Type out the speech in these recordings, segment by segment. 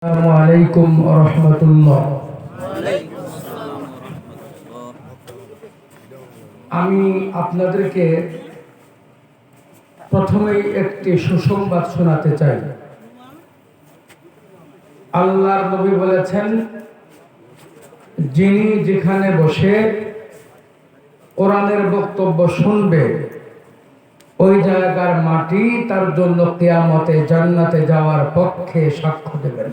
আসসালামু আলাইকুম ওয়া রাহমাতুল্লাহ। আমি আপনাদেরকে প্রথমেই একটি সুসংবাদ শোনাতে চাই। আল্লাহর নবী বলেছেন, যিনি যেখানে বসে কোরআনের বক্তব্য শুনবে ওই জায়গার মাটি তার জন্য কিয়ামতে জান্নাতে যাওয়ার পক্ষে সাক্ষ্য দেবেন।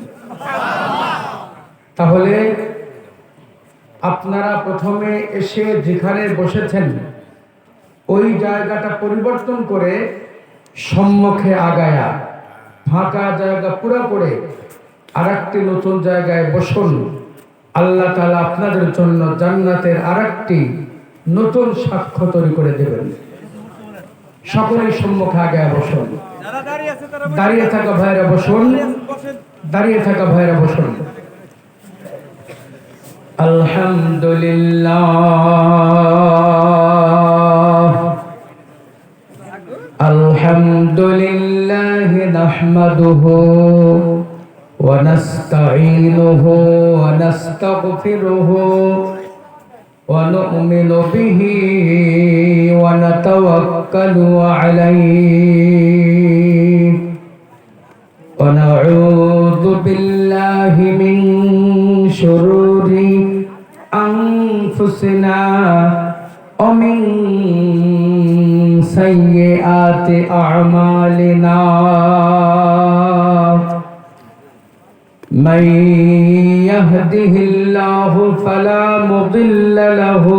তাহলে আপনারা প্রথমে এসে যেখানে বসেছেন ওই জায়গাটা পরিবর্তন করে সম্মুখে আগায়া ফাঁকা জায়গা পুরো করে আরেকটি নতুন জায়গায় বসুন। আল্লাহ তাআলা আপনাদের জন্য জান্নাতের আরেকটি নতুন সাক্ষ্য তৈরি করে দেবেন। সকলেই সম্মুখে আগায়া বসুন। দাঁড়িয়ে থাকা ভাইরা বসুন, দাঁড়িয়ে থাকা ভাইরা বসুন। আলহামদুলিল্লাহ আলহামদুলিল্লাহ নাহমাদুহু ওয়া নাস্তাঈনুহু ওয়া নাস্তাগফিরুহু ওয়া নু'মিনু বিহি ওয়া নাতাওয়াক্কালু আলাইহি ওয়া নাউযু বিল্লাহি মিন শুরুরি আনফুসিনা ওয়া মিন সাইয়্যাতি আ'মালিনা। মান ইয়াহদিহিল্লাহু ফালা মুদিল্লা লাহু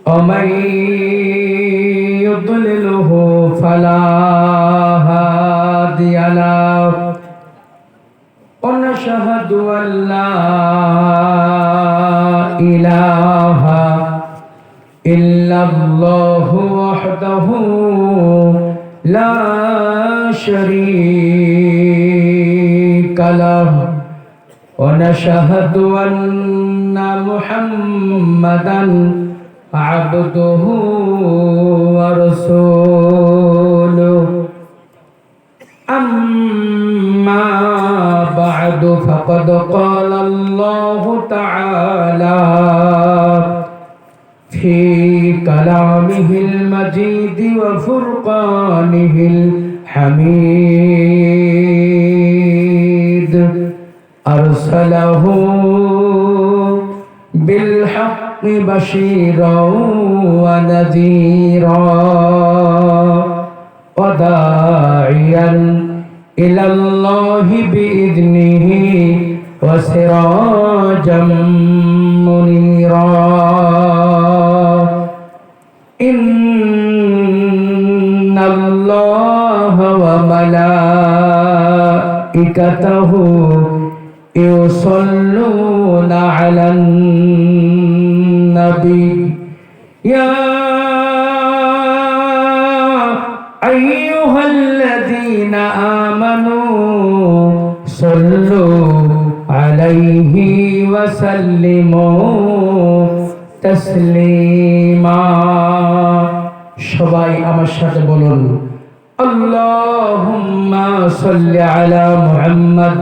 ওয়া মান ইউদ্লিলহু ফালা হাদিয়া লাহু। ونشهد أن لا إله إلا الله وحده لا شريك له ونشهد أن محمدا عبده ورسوله أما بعد فقد قال الله تعالى في كلامه المجيد وفرقانه الحميد أرسله بالحق بشيرا ونذيرا وداعيا إلى الله بإذنه وسراجا منيرا. إن الله وملائكته يصلون على النبي يا أيها الذين آمنوا صلوا عليه وسلموا تسليما. সবাই আমার সাথে বলুন, আল্লাহুম্মা সাল্লি আলা মুহাম্মদ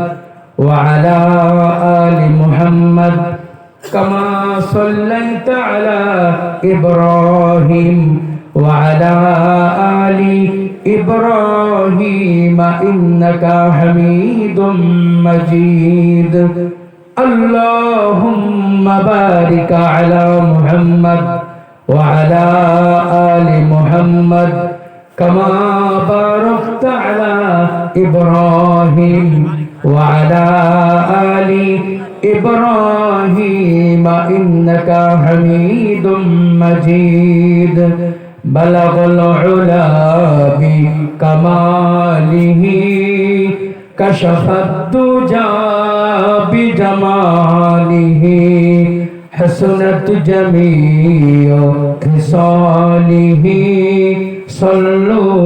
ওয়া আলা আলি মুহাম্মদ কামা সাল্লাইতা আলা ইব্রাহিম ওয়া আলা আলি إبراهيم إنك حميد مجيد. اللهم بارك على محمد وعلى آل محمد كما باركت على إبراهيم وعلى آل إبراهيم إنك حميد مجيد. بلغ العلا بكماله كشف الدجى بجماله حسنت جميع خصاله صلوا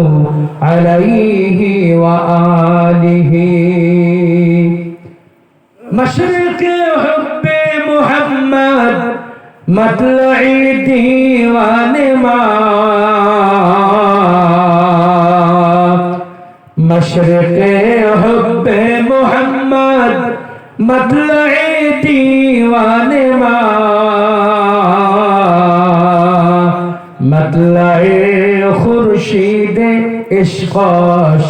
عليه وآله. مشرق حب محمد مطلعی دیوان ما مشرق حب محمد मोहम्मद मतलए दीवाने मतलए खुर्शीद इश्क़श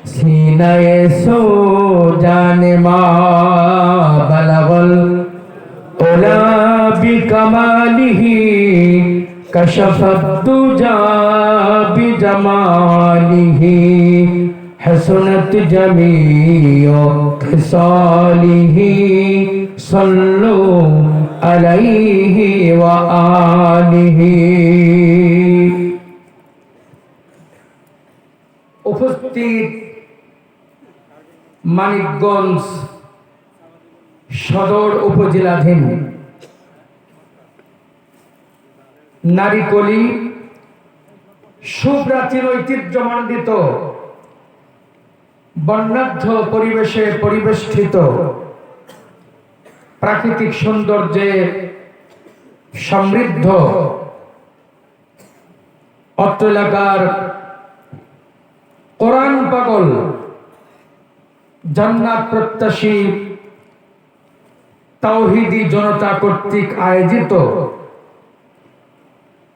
सीनाए सो जाने बलगल उला बिकमालिही कशफत दुजा बिजमालिही हसनत जमीओ खिसालिही सल्लु अलैहि व आलिही। उपस्थित मानिकगंज सदर उपजिलाधीन नारिकली सुप्राचीन ঐতিহ্যমণ্ডিত বর্ণাঢ্য পরিবেশে পরিবেষ্টিত প্রাকৃতিক সৌন্দর্যে সমৃদ্ধ অত্র এলাকার কোরআন পাগল জান্নাত প্রত্যাশী তাওহীদি জনতা কর্তৃক আয়োজিত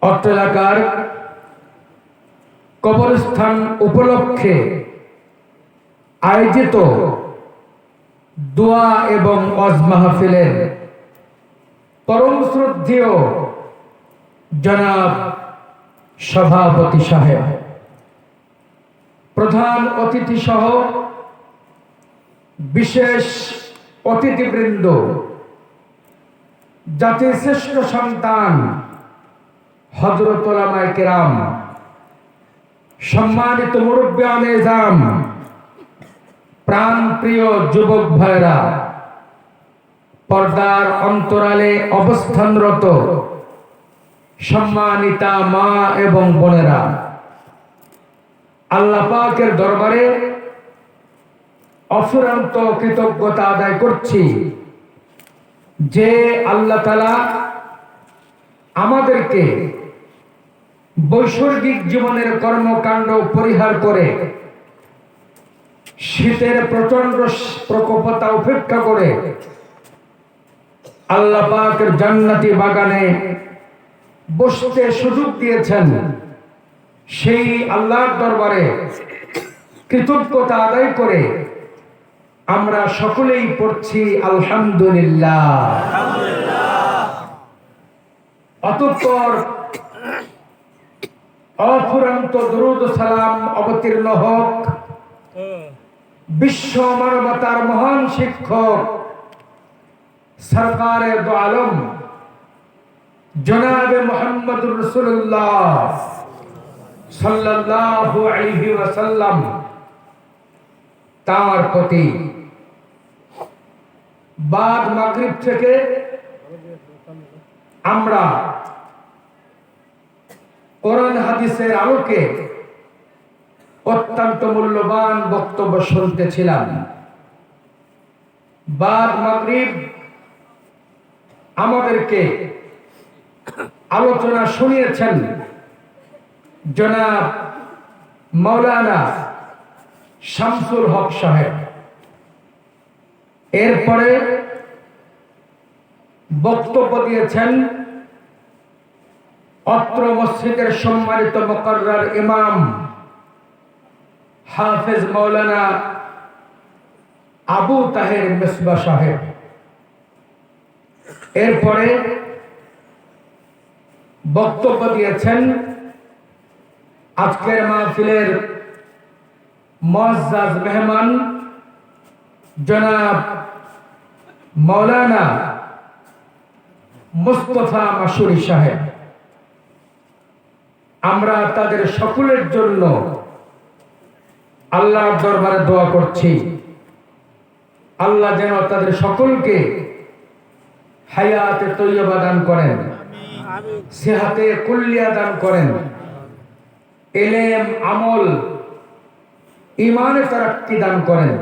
অত্র এলাকার কবরস্থান উপলক্ষে আয়োজিত দোয়া এবং ওয়াজ মাহফিলের পরম শ্রদ্ধেয় জনাব সভাপতি সাহেব, প্রধান অতিথি সহ বিশেষ অতিথিবৃন্দ, জাতির শ্রেষ্ঠ সন্তান হযরত উলামায়ে কেরাম, সম্মানিত মুরব্বিয়ান এজাম, প্রাণ প্রিয় যুবক ভাইরা, পর্দার অন্তরালে অবস্থানরত সম্মানিতা মা এবং বোনেরা, আল্লাহ পাকের দরবারে অফুরন্ত কৃতজ্ঞতা আদায় করছি যে আল্লাহ তাআলা আমাদেরকে বৈসর্গিক জীবনের কর্মকাণ্ড পরিহার করে শীতের প্রচন্ড প্রকোপতা উপেক্ষা করে আল্লাহ পাকের জান্নাতি বাগানে বসতে সুযোগ দিয়েছেন। সেই আল্লাহর দরবারে কৃতজ্ঞতা আদায় করে আমরা সকলেই পড়ছি আলহামদুলিল্লাহ। অতঃপর অফুরন্ত দরুদ সালাম অবতীর্ণ হোক বিশ্ব মানবতার মহান শিক্ষক সরকারে দো আলম জনাবে মুহাম্মদুর রাসূলুল্লাহ সাল্লাল্লাহু আলাইহি ওয়াসাল্লাম তার প্রতি। বাদ মাগরিব থেকে আমরা কোরআন হাদিসের আলোকে অত্যন্ত মূল্যবান বক্তব্য শুনতেছিলাম। বাদ মাগরিব আমাদেরকে আলোচনা শুনিয়েছেন জনাব মাওলানা শামসুল হক সাহেব। এরপরে বক্তব্য দিয়েছেন অত্র মসজিদের সম্মানিত মুকাররর ইমাম হাফেজ মাওলানা আবু তাহের মিসবাহ সাহেব। এরপরে বক্তব্য দিয়েছেন আজকের মাহফিলের মুআজ্জাজ মেহমান জনাব মাওলানা মুস্তাফা মাসুরি সাহেব। আমরা তাদের সকলের জন্য আল্লাহর দরবারে দোয়া করছি আল্লাহ যেন তাদের সকলকে হায়াতে তৈয়বা দান করেন, সেহাতে কুল্লিয়া দান করেন, ইলম আমল ঈমানে তারাক্কি দান করেন।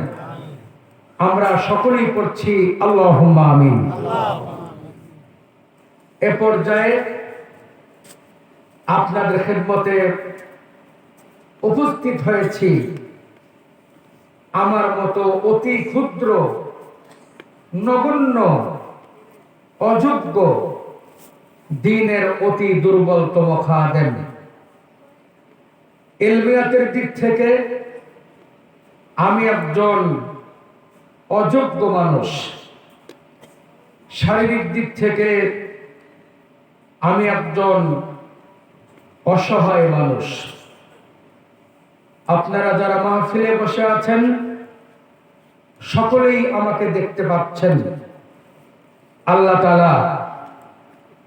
আমরা সকলেই পড়ছি আল্লাহুম্মা আমিন। এ পর্যায়ে আপনাদের খেদমতে উপস্থিত হয়েছি আমার মতো অতি ক্ষুদ্র নগণ্য, অযোগ্য, দ্বীনের অতি দুর্বলতম খাদেম। ইলমিয়াতের দিক থেকে আমি একজন অযোগ্য মানুষ, শারীরিক দিক থেকে আমি একজন অসহায় মানুষ। আপনারা যারা মাহফিলে বসে আছেন সকলেই আমাকে দেখতে পাচ্ছেন। আল্লাহ তাআলা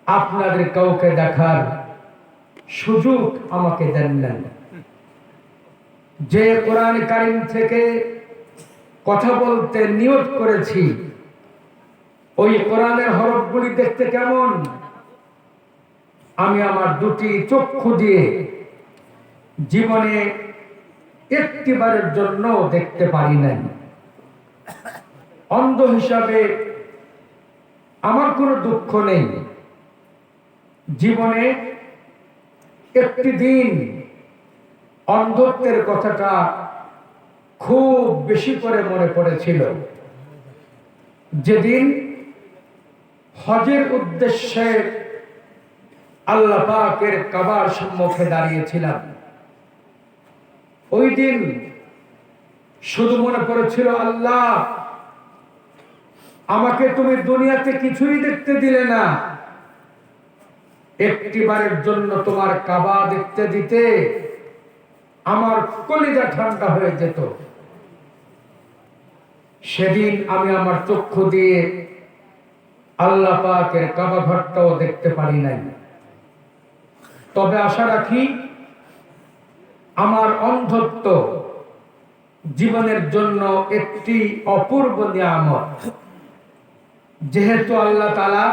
আপনাদের কাউকে দেখার সুযোগ আমাকে দেন না। যে কোরআন কারীম থেকে কথা বলতে নিয়ত করেছি, ওই কোরআনের হরফগুলি দেখতে কেমন আমি আমার দুটি চক্ষু দিয়ে জীবনে একটিবারের জন্য দেখতে পারি নাই। অন্ধ হিসাবে আমার কোনো দুঃখ নেই। জীবনে একটি দিন অন্ধত্বের কথাটা খুব বেশি করে মনে পড়েছিল, যেদিন হজের উদ্দেশ্যে আল্লাহ পাকের কাবার সম্মুখে দাঁড়িয়েছিলাম। ওই দিন শুধু মনে পড়েছিল, আল্লাহ আমাকে তুমি দুনিয়াতে কিছুই দেখতে দিলে না, একটিবারের জন্য তোমার কাবা দেখতে দিতে আমার কলিজা ঠান্ডা হয়ে যেত। সেদিন আমি আমার চক্ষু দিয়ে আল্লাহ পাকের কাবা ঘরটাও দেখতে পারি নাই। তবে আশা রাখি আমার অন্ধত্ব জীবনের জন্য একটি অপূর্ব নিয়ামত। যেহেতু আল্লাহ তাআলা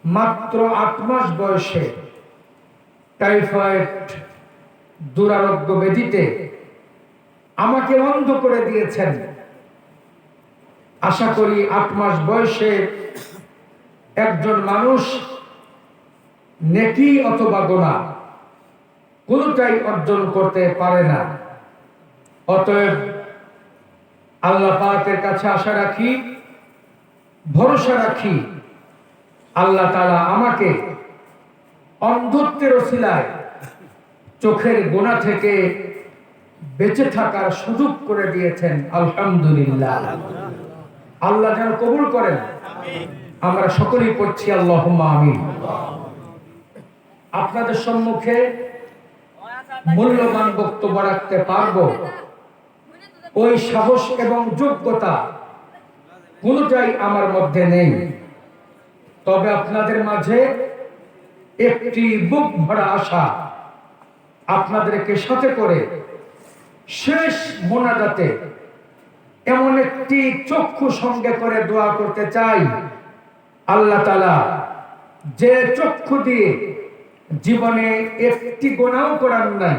মাত্র 8 মাস বয়সে টাইফয়েড দুরারোগ্য ব্যাধিতে আমাকে অন্ধ করে দিয়েছেন, আশা করি 8 মাস বয়সে একজন মানুষ নেকি অথবা গুনাহ কোনটাই অর্জন করতে পারে না। অতএব আল্লাহ পাকের কাছে আশা রাখি, ভরসা রাখি, আল্লাহ তাআলা আমাকে অন্ধত্বের ওসিলায় চোখের গুনাহ থেকে বেঁচে থাকার সুযোগ করে দিয়েছেন। আলহামদুলিল্লাহ। আল্লাহ যেন কবুল করেন। আমরা সকলেই পড়ছি আল্লাহুম্মা আমিন। আপনাদের সম্মুখে মূল্যবান বক্তব্য রাখতে পারবো, ওই সাহস এবং যোগ্যতা কোনটাই আমার মধ্যে নেই। তবে আপনাদের মাঝে একটি বুক ভরা আশা আপনাদেরকে সাথে করে শেষ মোনাজাতে এমন একটি চক্ষু সঙ্গে করে দোয়া করতে চাই, আল্লাহ তাআলা যে চক্ষু দিয়ে জীবনে একটি গুনাহও করার নাই,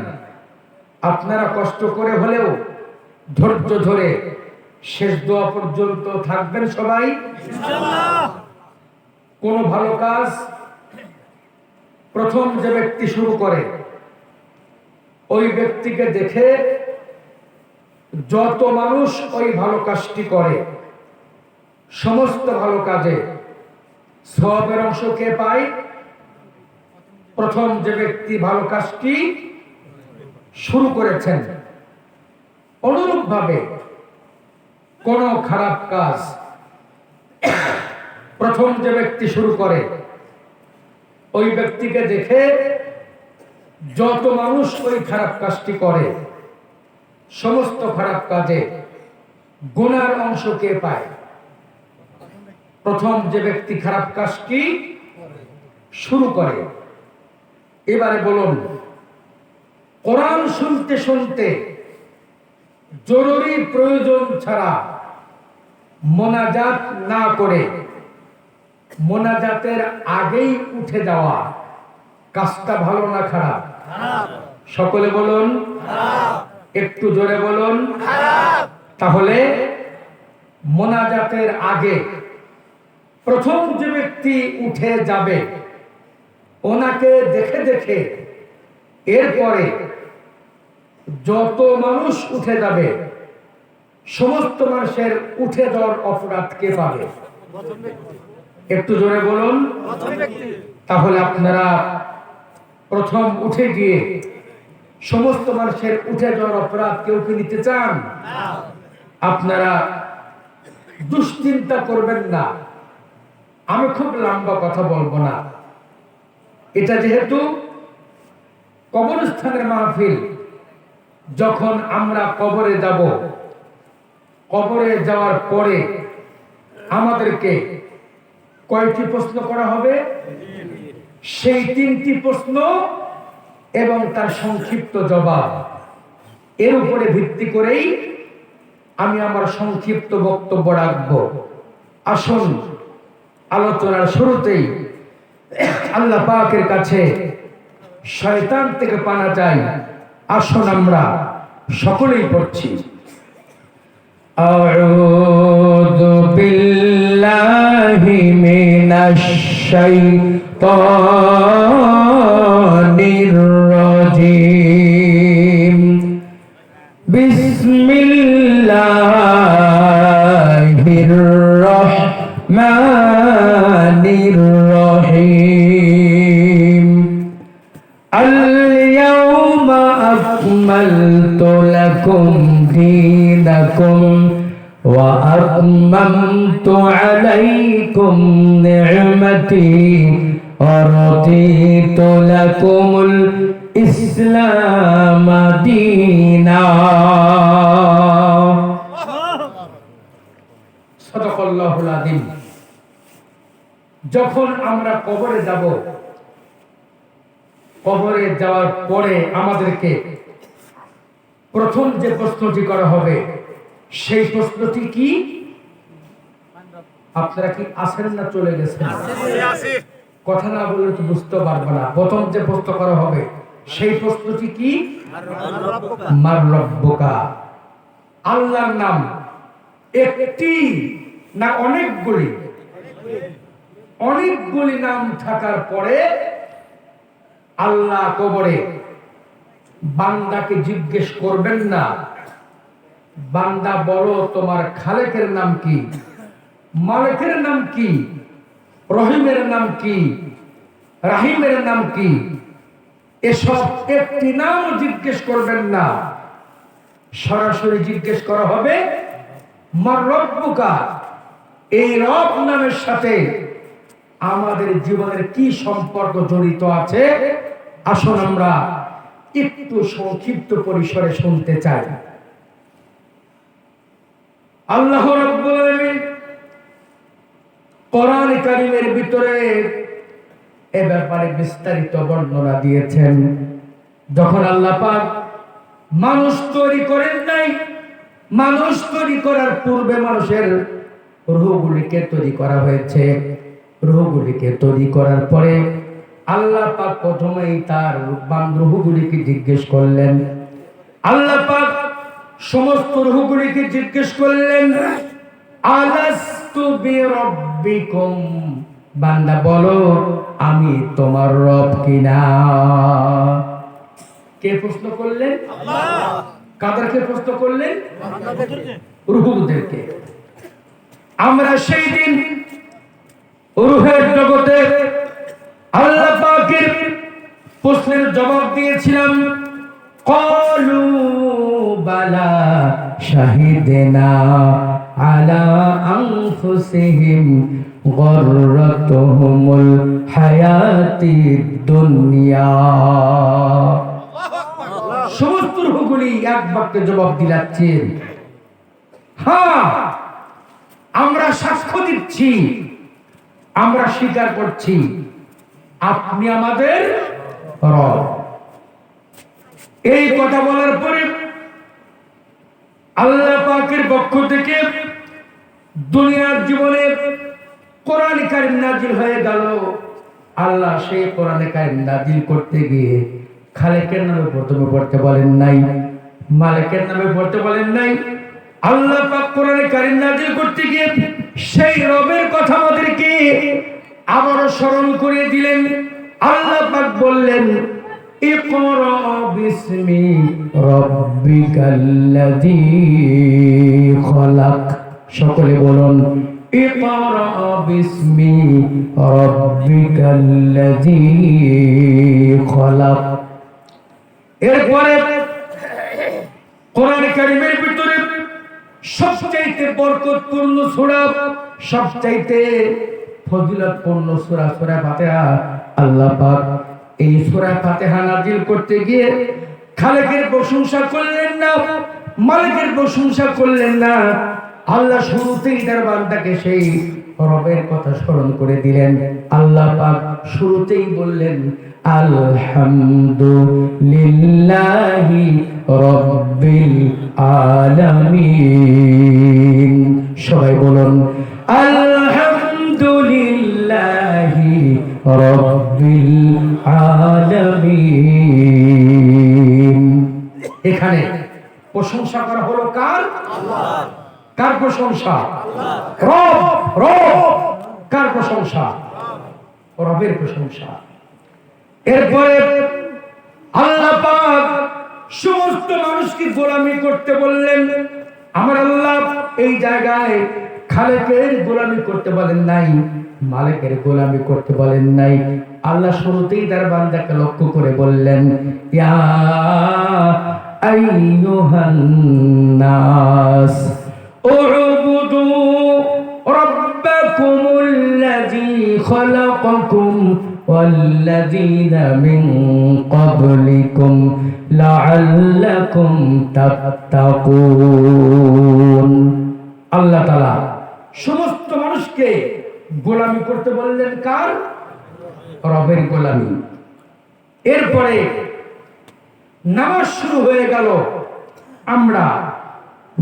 আপনারা কষ্ট করে হলেও ধৈর্য ধরে শেষ দোয়া পর্যন্ত থাকবেন সবাই ইনশাআল্লাহ। কোন ভালো কাজ প্রথম যে ব্যক্তি শুরু করে ওই ব্যক্তিকে দেখে যত মানুষ ওই ভালো কাজটি করে, সমস্ত ভালো কাজে সওয়াবের অংশ কে পায়? প্রথম যে ব্যক্তি ভালো কাজটি শুরু করেছেন। অনুরূপভাবে কোন খারাপ কাজ প্রথম যে ব্যক্তি শুরু করে ওই ব্যক্তিকে দেখে যত মানুষ ওই খারাপ কাজটি করে, সমস্ত খারাপ কাজে গুনার অংশ কে পায়? প্রথম যে ব্যক্তি খারাপ কাজটি শুরু করে। এবারে বলুন, কোরআন শুনতে শুনতে জরুরি প্রয়োজন ছাড়া মোনাজাত না করে মোনাজাতের আগেই উঠে যাওয়া কাজটা ভালো না খারাপ? সকলে বলুন একটু জোরে বলুন। তাহলে মোনাজাতের আগে প্রথম যে ব্যক্তি উঠে যাবে ওনাকে দেখে দেখে এরপরে যত মানুষ উঠে যাবে সমস্ত মানুষের উঠে যাওয়ার অপরাধ কে পাবে? একটু জোরে বলুন। তাহলে আপনারা প্রথম উঠে গিয়ে সমস্ত মানুষের উঠে যাওয়ার অপরাধ কেউ কি নিতে চান? আপনারা দুশ্চিন্তা করবেন না, আমি খুব লম্বা কথা বলবো না। এটা যেহেতু কবরস্থানের মাহফিল, যখন আমরা কবরে যাব, কবরে যাওয়ার পরে আমাদেরকে কয়টি প্রশ্ন করা হবে? সেই 3টি প্রশ্ন এবং তার সংক্ষিপ্ত জবাব, এর উপরে ভিত্তি করেই আমি আমার সংক্ষিপ্ত বক্তব্য রাখবো। আসুন আলোচনার শুরুতেই আল্লাহ পাকের কাছে শয়তান থেকে পানা চাই। আসুন আমরা সকলেই পড়ছি, আউযু বিল্লাহি মিনাশ শাইতানির রাজীম। বিসমিল্লাহির রাহমানির রহিম। আল-ইয়াওমা আকমালতু লাকুম দীনাকুম ওয়া আতমামতু আলাইকুম নি'মাতি ওয়া রাদিতু লাকুমুল ইসলাম দীনা। সাদাকাল্লাহুল আযীম। যখন আমরা কবরে যাব, কবরে যাওয়ার পরে আমাদেরকে প্রথম যে প্রশ্নটি করা হবে, সেই প্রশ্নটি কি? আপনারা কি আছেন না চলে গেছেন? কথা না বললে তো বুঝতে পারবো না। প্রথম যে প্রশ্ন করা হবে সেই প্রশ্নটি কি? মার রব্বুকা। আল্লাহর নাম একটি না অনেকগুলি? অনেকগুলি নাম থাকার পরে আল্লাহ কবরে বান্দাকে জিজ্ঞেস করবেন না, বান্দা বলো তোমার খালেকের নাম কি, মালিকের নাম কি, রহিমের নাম কি, রাহিমের নাম কি? এসব একটি নাম জিজ্ঞেস করবেন না, সরাসরি জিজ্ঞেস করা হবে মার রব্বুকা। এই রব নামের সাথে আমাদের জীবনের কি সম্পর্ক জড়িত আছে, আসুন আমরা একটু সংক্ষিপ্ত পরিসরে শুনতে চাই। আল্লাহ রাব্বুল আলামিন কোরআন কারীমের ভিতরে এ ব্যাপারে বিস্তারিত বর্ণনা দিয়েছেন। যখন আল্লাহ পাক মানুষ তৈরি করেন নাই, মানুষ তৈরি করার পূর্বে মানুষের রূহগুলিকে তৈরি করা হয়েছে। রূহগুলিকে তৈরি করার পরে আল্লাহ পাক প্রথমেই তার রূহগুলিকে জিজ্ঞেস করলেন। আল্লাহ পাক সমস্ত রূহগুলিকে জিজ্ঞেস করলেন, আলাস্তু বিরাব্বিকুম, বান্দা বলো আমি তোমার রব কিনা? কে প্রশ্ন করলেন? আল্লাহ। কাদেরকে প্রশ্ন করলেন? রূহদেরকে। আমরা সেই দিন রূহের জগতে আল্লাহ পাকের প্রশ্নের জবাব দিয়েছিলাম, ক্বালু বালা শাহিদনা আলা আনফুসিহিম গররাতুহুমুল হায়াতিদ দুনিয়া। সমস্ত রূহগুলি এক বাক্যে জবাব দিচ্ছেন, হ্যাঁ আমরা সাক্ষ্য দিচ্ছি, আমরা স্বীকার করছি আপনি আমাদের রব। এই কথা বলার পরে আল্লাহ পাকের পক্ষ থেকে দুনিয়ার জীবনে কোরআন কারীম নাজিল হয়ে গেল। আল্লাহ সেই কোরআন কারীম নাজিল করতে গিয়ে খালেকের নামে প্রথমে পড়তে বলেন নাই, মালিকের নামে পড়তে বলেন নাই। আল্লাহ পাক কোরআন কারীম নাজিল করতে গিয়ে সেই রবের কথা আমাদেরকে আবারও স্মরণ করিয়ে দিলেন। আল্লাহ পাক বললেন, ইকরা বিসমি রাব্বিকাল্লাযী খলাক। সকলে বলুন ইকরা বিসমি রাব্বিকাল্লাযী খলাক। এরপরে কোরআন কারীমের ভিতরে সবচাইতে বরকতপূর্ণ সূরা, সবচাইতে ফজিলতপূর্ণ সূরা সূরা ফাতিহা। আল্লাহ পাক এই সূরা ফাতিহা নাযিল করতে গিয়ে খালেকের প্রশংসা করলেন না, মালিকের প্রশংসা করলেন না। আল্লাহ শুরুতেই তার বান্দাকে সেই রবের কথা স্মরণ করে দিলেন। আল্লাহ পাক শুরুতেই বললেন আলহামদুলিল্লাহি রাব্বিল আলামিন। সবাই বলুন আলহামদুলিল্লাহি রাব্বিল আলামিন। এখানে প্রশংসা করা হলো কার? আল্লাহ। কার প্রশংসা? রব। রব কার প্রশংসা? রবের প্রশংসা। এরপরে আল্লাহ পাক সমস্ত মানুষকে গোলামি করতে বললেন। আমার আল্লাহ এই জায়গায় খালেকের গোলামি করতে বলেন নাই, মালিকের গোলামি করতে বলেন নাই। আল্লাহ শুরুতেই তার বান্দাকে লক্ষ্য করে বললেন ইয়া আইয়ুহান নাস উবুদু রাব্বাকুমুল্লাযী খালাকাকুম ওয়াল্লাযীনা মিন ক্বাবলিকুম লাআল্লাকুম তাত্তাকুন। আল্লাহ তাআলা সমস্ত মানুষকে গোলামি করতে বললেন কার? রবের গোলামি। এরপরে নামাজ শুরু হয়ে গেল। আমরা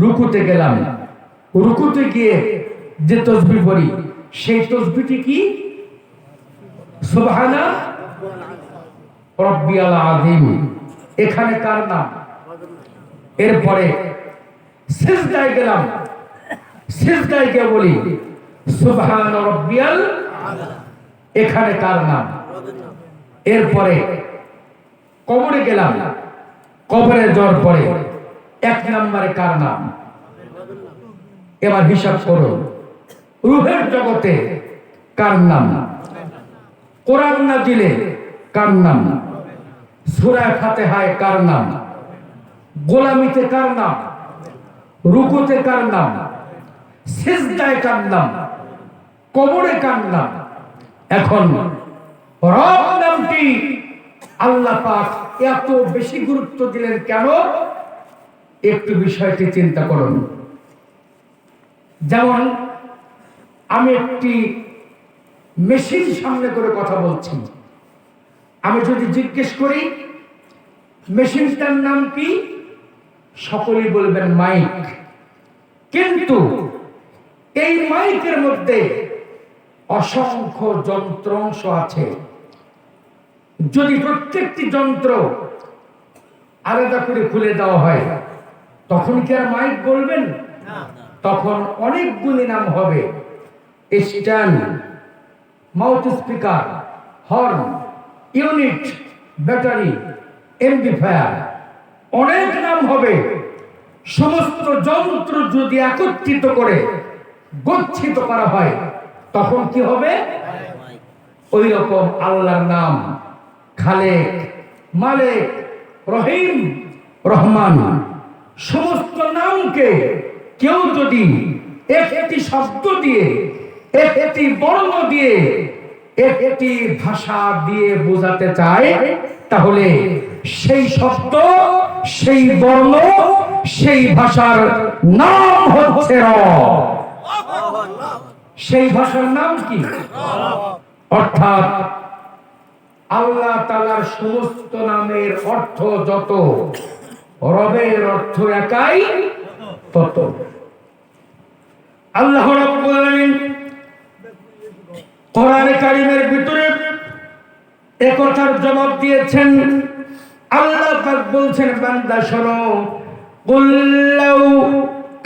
রুকুতে গেলাম। রুকুতে গিয়ে যে তাসবিহ পড়ি সেই তাসবিহটি কি? সুবহানা রাব্বিয়াল আযীম। এখানে কার নাম? এরপরে সিজদায় গেলাম। সিজদায় গিয়ে বলি সুবহান রাব্বিয়াল আলা। এখানে কার নাম? এরপরে কবরে গেলাম। কবরে যাওয়ার পরে এক নম্বরে কার নাম? এবার হিসাব করুন। রূহের জগতে কার নাম? কোরআন নাজিলে কার নাম? সূরা ফাতিহায় কার নাম? গোলামিতে কার নাম? রুকুতে কার নাম? সিজদায় কার নাম? কবরে কার নাম? এখন রব নামটি আল্লাহ পাক এত বেশি গুরুত্ব দিলেন কেন? একটু বিষয়টি চিন্তা করুন। যেমন আমি একটি মেশিন সামনে করে কথা বলছি, আমি যদি জিজ্ঞেস করি মেশিনটার নাম কি, সকলেই বলবেন মাইক। কিন্তু এই মাইকের মধ্যে অসংখ্য যন্ত্রাংশ আছে। যদি প্রত্যেকটি যন্ত্র আলাদা করে খুলে দেওয়া হয় তখন কি আর মাইক বলবেন? তখন অনেকগুলি নাম হবে। Stand, mouth speaker, horn, unit, battery, amplifier, অনেক নাম হবে। সমস্ত যন্ত্র যদি একত্রিত করে গচ্ছিত করা হয় তখন কি হবে? ওই রকম আল্লাহর নাম খালেক, মালিক, রহিম, রহমান সমস্ত নামকে কেউ যদি একটি শব্দ দিয়ে, একটি বর্ণ দিয়ে, একটি ভাষা দিয়ে বোঝাতে চায় তাহলে সেই শব্দ, সেই বর্ণ, সেই ভাষার নাম হচ্ছে রব। সেই ভাষার নাম কি? অর্থাৎ আল্লাহ তাআলার সমস্ত নামের অর্থ যত, রবের অর্থ একাই তত। আল্লাহ রাব্বুল আলামিন কোরআনে কারীমের ভিতরে এই কথার জবাব দিয়েছেন। আল্লাহ পাক বলছেন বান্দা শোনো, কুল লাউ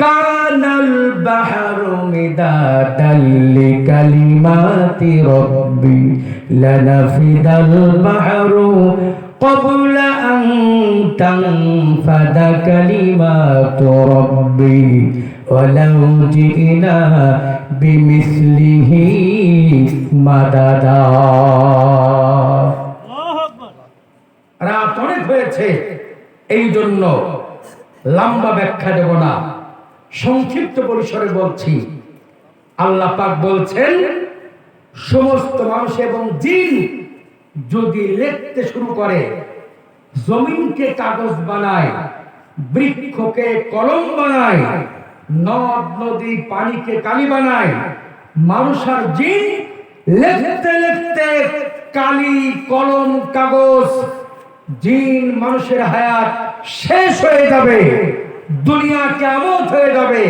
কানাল বাহরু মিদাদাল লিকালিমাতি রাব্বি লানাফিদাল বাহরু قبل أن تنفد كلمات ربي ولو جئنا بمثله مددا রাত অনেক হয়েছে, এই জন্য লম্বা ব্যাখ্যা দেব না, সংক্ষিপ্ত পরিসরে বলছি। আল্লাহ পাক বলছেন, সমস্ত মানুষ এবং জিন যদি লিখতে শুরু করে, জমিনকে কাগজ বানায়, বৃক্ষকে কলম বানায়, নদ নদী পানিকে কালি বানায়, মানুষ আর জিন লিখতে লিখতে কালি কলম কাগজ, জিন মানুষের হায়াত শেষ হয়ে যাবে, দুনিয়া কিয়ামত হয়ে যাবে,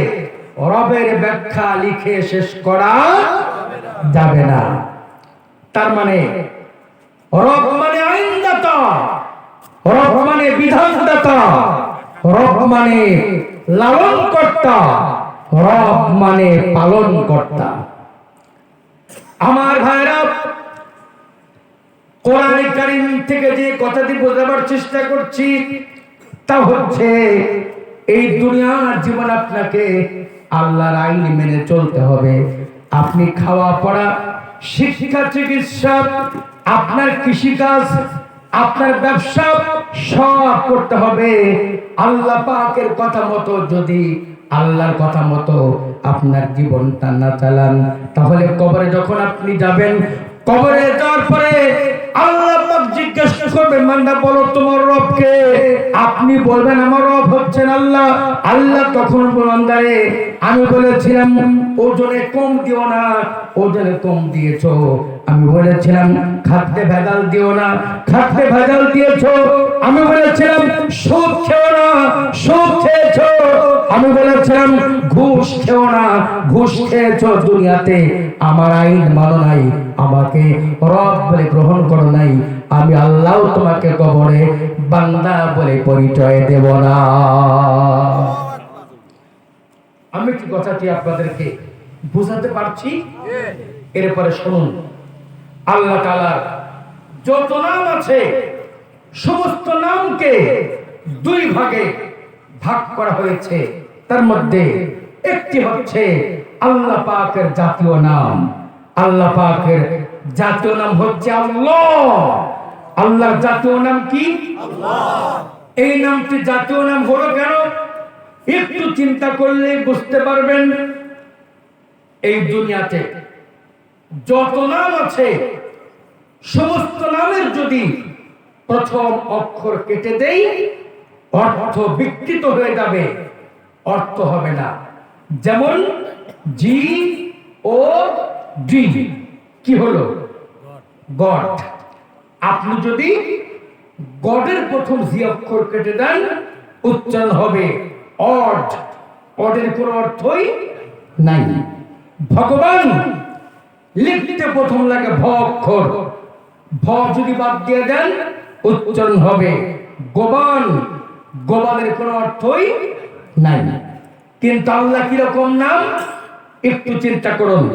রবের ব্যাখ্যা লিখে শেষ করা যাবে না। তার মানে রব মানে আইনদাতা, রব মানে বিধানদাতা, রব মানে লালন কর্তা, রব মানে পালন কর্তা। আমার ভাইরা, কোরআন কারীম থেকে যে কথাটি বোঝাবার চেষ্টা করছি তা হচ্ছে, এই দুনিয়ার জীবন আপনাকে আল্লাহর আইন মেনে চলতে হবে। আপনি খাওয়া পড়া, শিক্ষা, চিকিৎসা, আপনার কৃষিকাজ, আপনার ব্যবসা সব করতে হবে আল্লাহ পাকের কথা মতো। যদি আল্লাহর কথা মতো আপনার জীবনটা না চালান, তাহলে কবরে যখন আপনি যাবেন, কবরে যাওয়ার পরে আল্লাহ পাক জিজ্ঞাসা করবেন, বান্দা বলো তোমার রব কে? আপনি বলবেন আমার রব হচ্ছেন আল্লাহ। আল্লাহ তখন বান্দারে, আমি বলেছিলাম ওজনে কম দিও না, ওজনে কম দিয়েছো। আমি বলেছিলাম খাদ্যে ভেজাল দিও না, খাদ্যে ভেজাল দিয়েছো। আমি বলেছিলাম সুদ খেও না, সুদ খেয়েছো। আমি বলেছিলাম ঘুষ খেও না, ঘুষ খেয়েছো। দুনিয়াতে আমার আইন মানো নাই, আমাকে রব বলে গ্রহণ করো নাই, আমি আল্লাহ তোমাকে কবরে বান্দা বলে পরিচয় দেব না। আমি কি কথাটি আপনাদেরকে বুঝাতে পারছি? এরপরে শুনুন, আল্লাহ তাআলার যত নাম আছে, সমস্ত নামকে দুই ভাগে ভাগ করা হয়েছে। তার মধ্যে একটি হচ্ছে আল্লাহ পাকের জাতীয় নাম। আল্লাহ পাকের জাতীয় নাম হচ্ছে আল্লাহ। আল্লাহর জাতীয় নাম কি? আল্লাহ। এই নামটি জাতীয় নাম হলো কেন? একটু চিন্তা করলে বুঝতে পারবেন। এই দুনিয়াতে যত নাম আছে, সমস্ত নামের যদি প্রথম অক্ষর কেটে দেই, অর্থ বিকৃত হয়ে যাবে, অর্থ হবে না। যেমন জি ও ডি, কি হলো? গড। আপনি যদি গডের প্রথম জি অক্ষর কেটে দেন, উচ্চারণ হবে অড। অডের কোনো অর্থই নাই। ভগবান লিখতে প্রথম লাগে ভ অক্ষর, ভ যদি বাদ দিয়ে দেন, উচ্চারণ হবে গোবান। গোবানের কোনো অর্থই নাই। কিন্তু আল্লাহ কিরকম নাম? একটু চিন্তা করুন।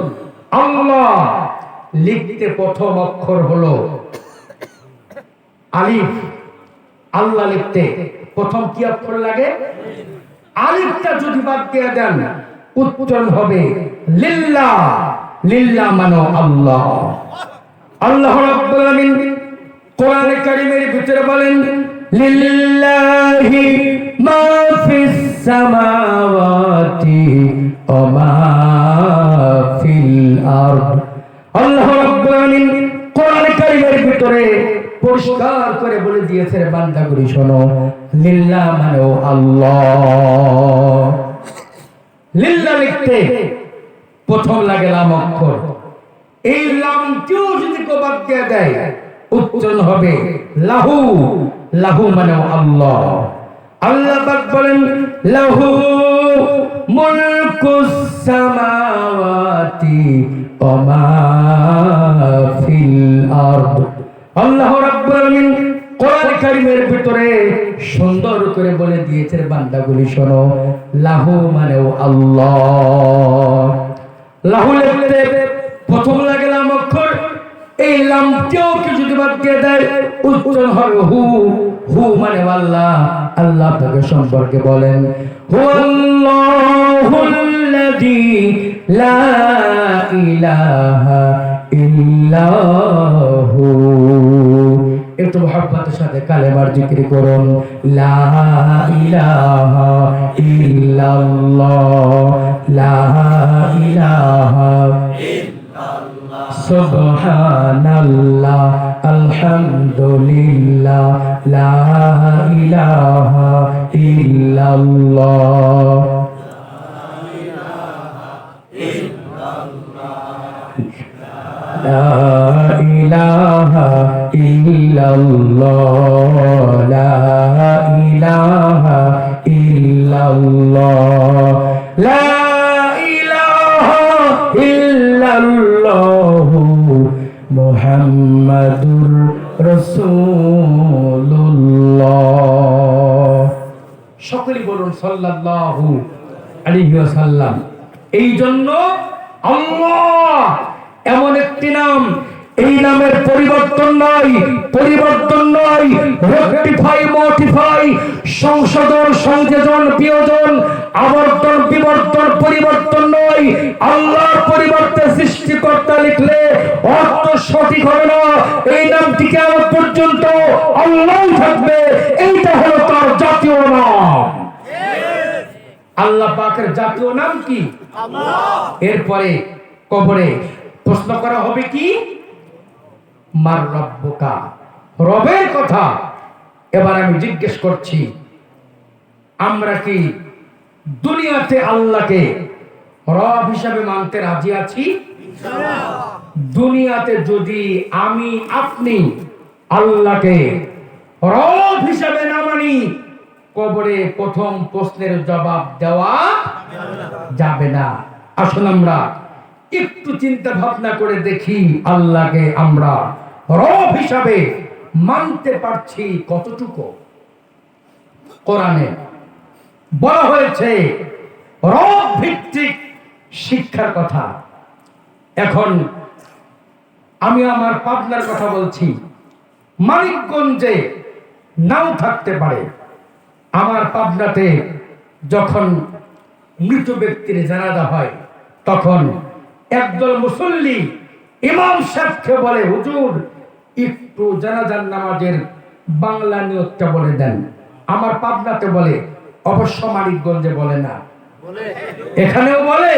আল্লাহ লিখতে প্রথম অক্ষর হলো আলিফ। আল্লাহ লিখতে প্রথম কি অক্ষর লাগে? আলিফটা যদি বাদ দিয়ে দেন, উচ্চারণ হবে লিল্লাহ। লিল্লাহ মানে আল্লাহ। আল্লাহ রাব্বুল আলামিন কোরআনে কারীমের ভিতরে বলেন, লিল্লাহি মা ফিস সামাওয়াতি ওয়া মা ফিল আরদ। আল্লাহ রাব্বুল আলামিন কোরআনে কারীমের ভিতরে পরিষ্কার করে বলে দিয়েছে, বান্দাগুলি শোনো, লিল্লাহ মানে আল্লাহ। লিল্লাহ লিখতে প্রথম লাগে লাম অক্ষর। এই লামটিও যদি বাদ দিয়ে দেয়, উচ্চারণ হবে লাহু। লাহু মানে আল্লাহ। আল্লাহ পাক বলেন, লাহু মুলকুস সামাওয়াতি ওয়া মা ফিল আরদ। আল্লাহ রাব্বুল আলামিন কোরআন কারীমের ভিতরে সুন্দর করে বলে দিয়েছে, বান্দাগুলি শোনো, লাহু মানে আল্লাহ। লাহু লিখতে প্রথম লাগে লাম অক্ষর। এই লামটিও কি যদি বাদ দিয়ে দেয় উচ্চারণ হবে হু। হু মানে আল্লাহ। আল্লাহ আপনাকে সম্পর্কে বলেন হুয়াল্লাহুল্লাযী লা ইলাহা ইল্লাহু। একটু মহব্বতের সাথে কালেমার জিকির করুন লা ইলাহা ইল্লাল্লাহ, লা ইলাহা ইল্লাল্লাহ, সুবহানাল্লাহ, আলহামদুলিল্লাহ, লা ইলাহা ইল্লাল্লাহ। লা ইলাহা ইল্লাল্লাহ, লা ইলাহা ইল্লাল্লাহ, লা ইলাহা ইল্লাল্লাহ, মুহাম্মাদুর রাসূলুল্লাহ। সকলেই বলুন সাল্লাল্লাহু আলাইহি ওয়াসাল্লাম। এই জন্য আল্লাহ এমন একটি নাম, এই নামের পরিবর্তন নয়, পরিবর্তন নয়, রেকটিফাই, মডিফাই, সংশোধন, সংযোজন, বিয়োজন, আবর্তন, বিবর্তন, পরিবর্তন নয়। আল্লাহর পরিবর্তে সৃষ্টিকর্তা লিখলে অর্থ সঠিক হবে না। এই নামটি কিয়ামত পর্যন্ত আল্লাহ থাকবে, এইটা হলো তার জাতীয় নাম। আল্লাহ পাকের জাতীয় নাম কি? আল্লাহ। এরপরে কবরে প্রশ্ন করা হবে কি? মার রব্বুকা, রবের কথা। এবার আমি জিজ্ঞেস করছি, আমরা কি দুনিয়াতে আল্লাহকে রব হিসাবে মানতে রাজি আছি? দুনিয়াতে যদি আমি আপনি আল্লাহকে রব হিসাবে না মানি, কবরে প্রথম প্রশ্নের জবাব দেওয়া যাবে না। আসুন আমরা একটু চিন্তা ভাবনা করে দেখি, আল্লাহকে আমরা রব হিসাবে মানতে পারছি কতটুকু? কোরআনে বলা হয়েছে রব ভিত্তিক শিক্ষার কথা। এখন আমি আমার পাবনার কথা বলছি, মানিকগঞ্জে নাও থাকতে পারে। আমার পাবনাতে যখন মৃত ব্যক্তির জানাজা হয়, তখন একদল মুসল্লি ইমাম সাহেবকে বলে, হুজুর একটু জানাজার নামাজের বাংলা নিয়তটা বলে দেন। আমার পাবনাতে বলে, অবশ্য মানিকগঞ্জে বলে না, এখানেও বলে।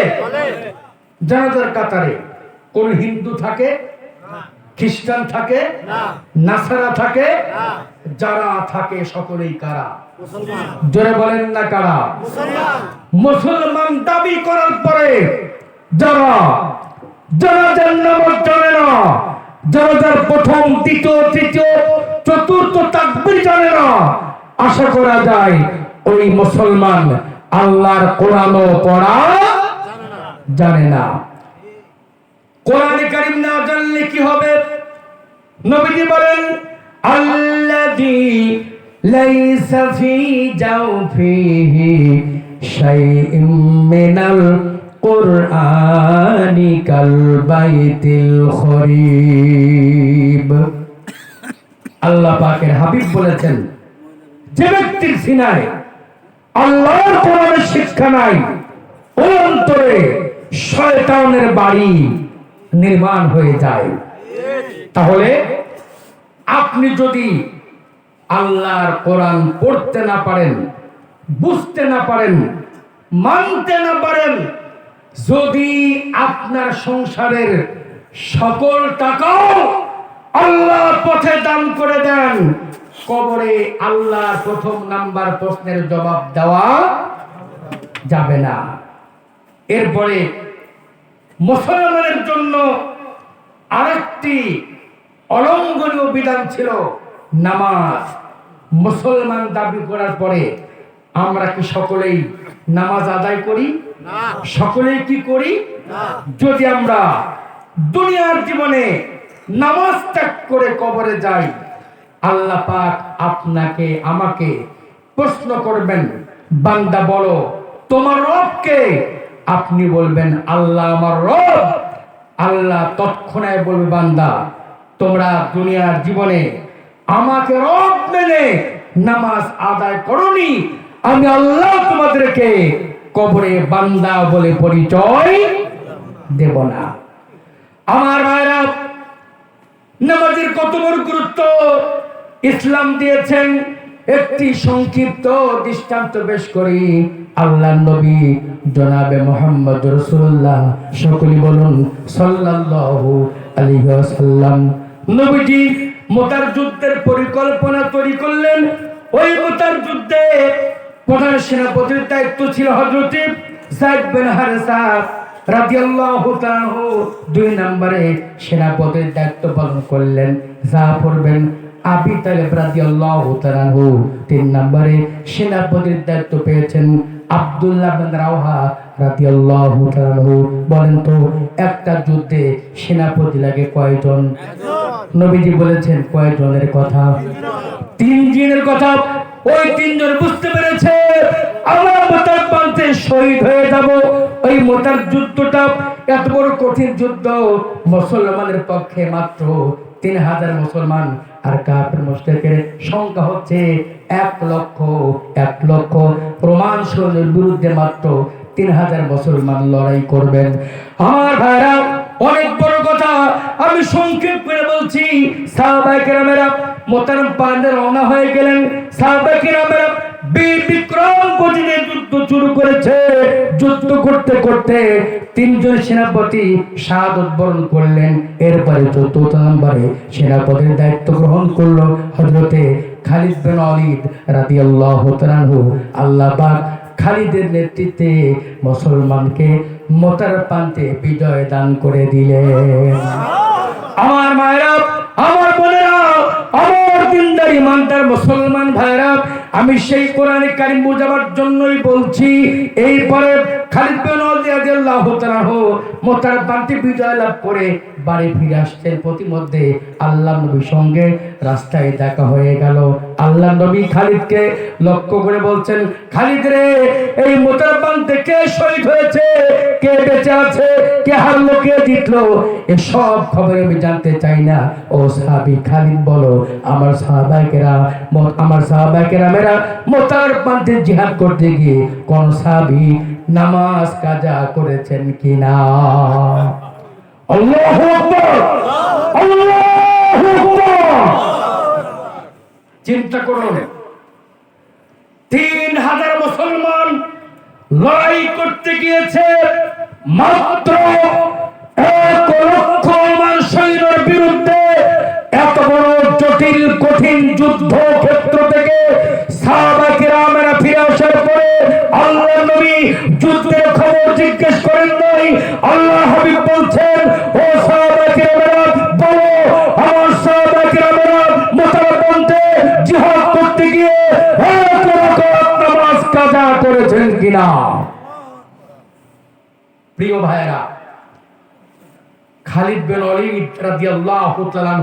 জানাজার কাতারে কোন হিন্দু থাকে, খ্রিস্টান থাকে, নাসারা থাকে, যারা থাকে সকলেই কারা? জোরে বলেন না কারা? মুসলমান দাবি করার পরে যারা জানাজার নামাজ জানে না, জানাজার প্রথম, দ্বিতীয়, তৃতীয়, চতুর্থ তাকবীর জানে না, আশা করা যায় ওই মুসলমান আল্লাহর কোরআনও পড়া জানে না। কোরআনে কারীম না জানলে কি হবে? নবীজি বলেন, আল্লাযী লাইসা ফি জাওফিহি শাইউম মিনাল কুরআনি কাল বাইতিল খরিব। আল্লাহ পাকের হাবিব বলেছেন, যে ব্যক্তির সিনায় আল্লাহর কোরআনের শিক্ষা নাই, ওর অন্তরে শয়তানের বাড়ি নির্মাণ হয়ে যায়। তাহলে আপনি যদি আল্লাহর কোরআন পড়তে না পারেন, বুঝতে না পারেন, মানতে না পারেন, যদি আপনার সংসারের সকল টাকাও আল্লাহর পথে দান করে দেন, কবরে আল্লাহর প্রথম নাম্বার প্রশ্নের জবাব দেওয়া যাবে না। এরপরে মুসলমানের জন্য আরেকটি অলঙ্ঘনীয় বিধান ছিল নামাজ। মুসলমান দাবি করার পরে আমরা কি সকলেই নামাজ আদায় করি? সকলেই কি করি? যদি আমরা দুনিয়ার জীবনে নামাজ ত্যাগ করে কবরে যাই, আল্লাহ পাক আপনাকে আমাকে প্রশ্ন করবেন, বান্দা বলো তোমার রব কে? আপনি বলবেন আল্লাহ আমার রব। আল্লাহ তৎক্ষণাৎ বলবে, বান্দা তোমরা দুনিয়ার জীবনে আমাকে রব মেনে নামাজ আদায় করনি, আমি আল্লাহ তোমাদেরকে কবরে বান্দা বলে পরিচয় দেব না। আমার ভাইরা, নামাজের কত বড় গুরুত্ব ইসলাম দিয়েছেন। একটি সংক্ষিপ্ত দৃষ্টান্ত পেশ করি। আল্লাহর নবী জনাবে মুহাম্মদ রাসূলুল্লাহ, সকলে বলুন সাল্লাল্লাহু আলাইহি ওয়াসাল্লাম। নবীজি মুতার যুদ্ধের পরিকল্পনা তৈরি করলেন। ওই মুতার যুদ্ধে প্রধান সেনাপতির দায়িত্ব ছিল হযরত যায়েদ বিন হারেসা রাদিয়াল্লাহু তাআলা। 2 নম্বরে সেনাপতির দায়িত্ব পালন করলেন জাফর বিন আবি তালেব রাদিয়াল্লাহু তাআলা। 3 নম্বরে সেনাপতির দায়িত্ব পেয়েছেন আব্দুল্লাহ বিন রাওহা রাদিয়াল্লাহু তাআলা। বলেন তো, একটা যুদ্ধে সেনাপতি লাগে কয়জন? নবীজি বলেছেন কয়জনের কথা? 3 জনের কথা। ওই 3 জন বুঝতে পেরেছে আমরা মুতার পান্তে শহীদ হয়ে যাব। ওই মুতার যুদ্ধটা এত বড় কঠিন যুদ্ধ, মুসলমানের পক্ষে মাত্র 3000 মুসলমান, আর কাফের মুশরিকের সংখ্যা হচ্ছে 1 লক্ষ। 1 লক্ষ প্রমাণ শরীরের বিরুদ্ধে মাত্র 3000 মুসলমান লড়াই করবেন। আমার ভাইরা, অনেক বড় কথা, আমি সংক্ষেপ করে বলছি। সাহাবায়ে কেরামেরা মুতার পান্তে রওনা হয়ে গেলেন। সাহাবায়ে কেরামেরা বীর বিক্রম গতিতে যুদ্ধ শুরু করেছে। যুদ্ধ করতে করতে 3 জন সেনাপতি শাহাদাত বরণ করলেন। এরপরে 4 নম্বরে সেনাপতির দায়িত্ব গ্রহণ করলো হযরতে খালিদ বিন ওয়ালিদ রাদিয়াল্লাহু তাআলা। আল্লাহ পাক খালিদের নেতৃত্বে মুসলমানকে মুতার প্রান্তে বিজয় দান করে দিলেন। আমার মায়েরা, আমার বোনেরা, আমার দিনদার ইমানদার মুসলমান ভাইরা, আমি সেই কোরআনে কারীম বোঝাবার জন্যই বলছি। এইপরে খালিদ বিন ওয়ালিদ রাদিয়াল্লাহু তাআলা মুতার প্রান্তে বিজয় লাভ করে বাড়ি ফিরে আসছেন। প্রতিমধ্যে আল্লাহ নবীর সঙ্গে রাস্তায় দেখা হয়ে গেল। আল্লাহ নবী খালিদকে লক্ষ্য করে বলছেন, খালিদ রে, এই মুতার প্রান্তে কে শহীদ হয়েছে, কে বেঁচে আছে, কে হারলো, কে জিতলো, এসব খবর আমি জানতে চাই না। ও সাহাবী খালিদ, বলো আমার সাহাবায়ে কেরামেরা মুতার প্রান্তে জিহাদ করতে গিয়ে কোন সাহাবী নামাজ কাজা করেছেন কিনা? আল্লাহু আকবার, আল্লাহু আকবার। চিন্তা করুন, 3000 মুসলমান লড়াই করতে গিয়েছে, মাত্র 1 লক্ষ সৈন্যের বিরুদ্ধে। এত বড় জটিল কঠিন যুদ্ধ ক্ষেত্র থেকে সাহাবায়ে কেরামেরা ফিরে আসার পরে আল্লাহ নবী যুদ্ধের খবর জিজ্ঞেস করেন নাই। আল্লাহ হাবিব বলছেন, ও সাহাবায়ে কেরামেরা, বলো আমার সাহাবায়ে কেরামেরা মুতার প্রান্তে জিহাদ করতে গিয়ে 1 রাকাত নামাজ কাজা করেছেন কিনা? প্রিয় ভাইরা, খালিদ বিন ওয়ালিদ রাদিয়াল্লাহু তাআলা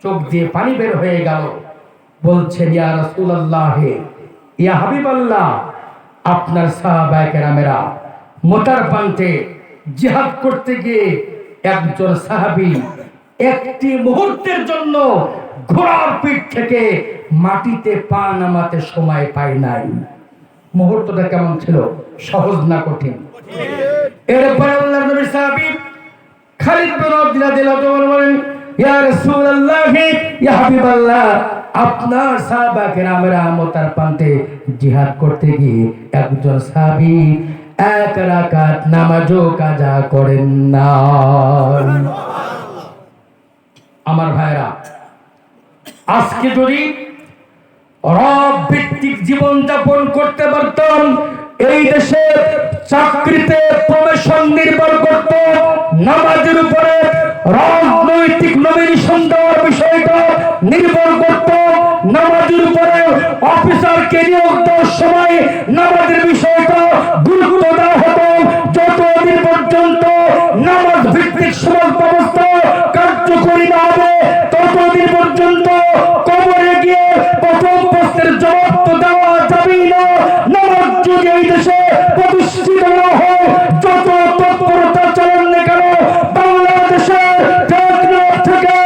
চোখ দিয়ে পানি বের হয়ে গেল। বলছেন, ইয়া রাসূলুল্লাহ, ইয়া হাবিবাল্লাহ, আপনার সাহাবায়ে কেরামেরা মুতার প্রান্তে জিহাদ করতে গিয়ে একজন সাহাবী একটি মুহূর্তের জন্য ঘোড়ার পিঠ থেকে মাটিতে পা নামাতে সময় পায় নাই। মুহূর্তটা কেমন ছিল? সহজ না কঠিন? এরপর আল্লাহর নবী সাহাবী খালিদ বিন ওয়ালিদ রাদিয়াল্লাহু তাআলা বলেন, ইয়া রাসূলুল্লাহ, ইয়া হাবিবাল্লাহ, আপনার সাহাবায়ে কেরামেরা মুতার প্রান্তে জিহাদ করতে গিয়ে একজন সাহাবী 1 রাকাত নামাজও কাজা করেন না। আমার ভাইরা, আজকে যদি রব ভিত্তিক জীবন যাপন করতে পারতাম, এই দেশে চাকরিতে প্রমোশন নির্ভর করত নামাজের উপরে, রাজনৈতিক নমিনেশন দেওয়ার বিষয়টা নির্ভর করত নামাজের উপরে, অফিসারকে নিয়োগ দেওয়ার সময় নামাজের বিষয়টা গুরুত্ব দেওয়া হতো। যতদিন পর্যন্ত নামাজ ভিত্তিক সমাজ ব্যবস্থা কার্যকরী না হবে, ততদিন পর্যন্ত কবরে গিয়ে প্রথম প্রশ্নের জবাব তো দেওয়া যাবেই না। নামাজ যদি এই দেশে প্রতিষ্ঠিত না হয়, যত তৎপরতা চালান না কেন, বাংলাদেশের থেকে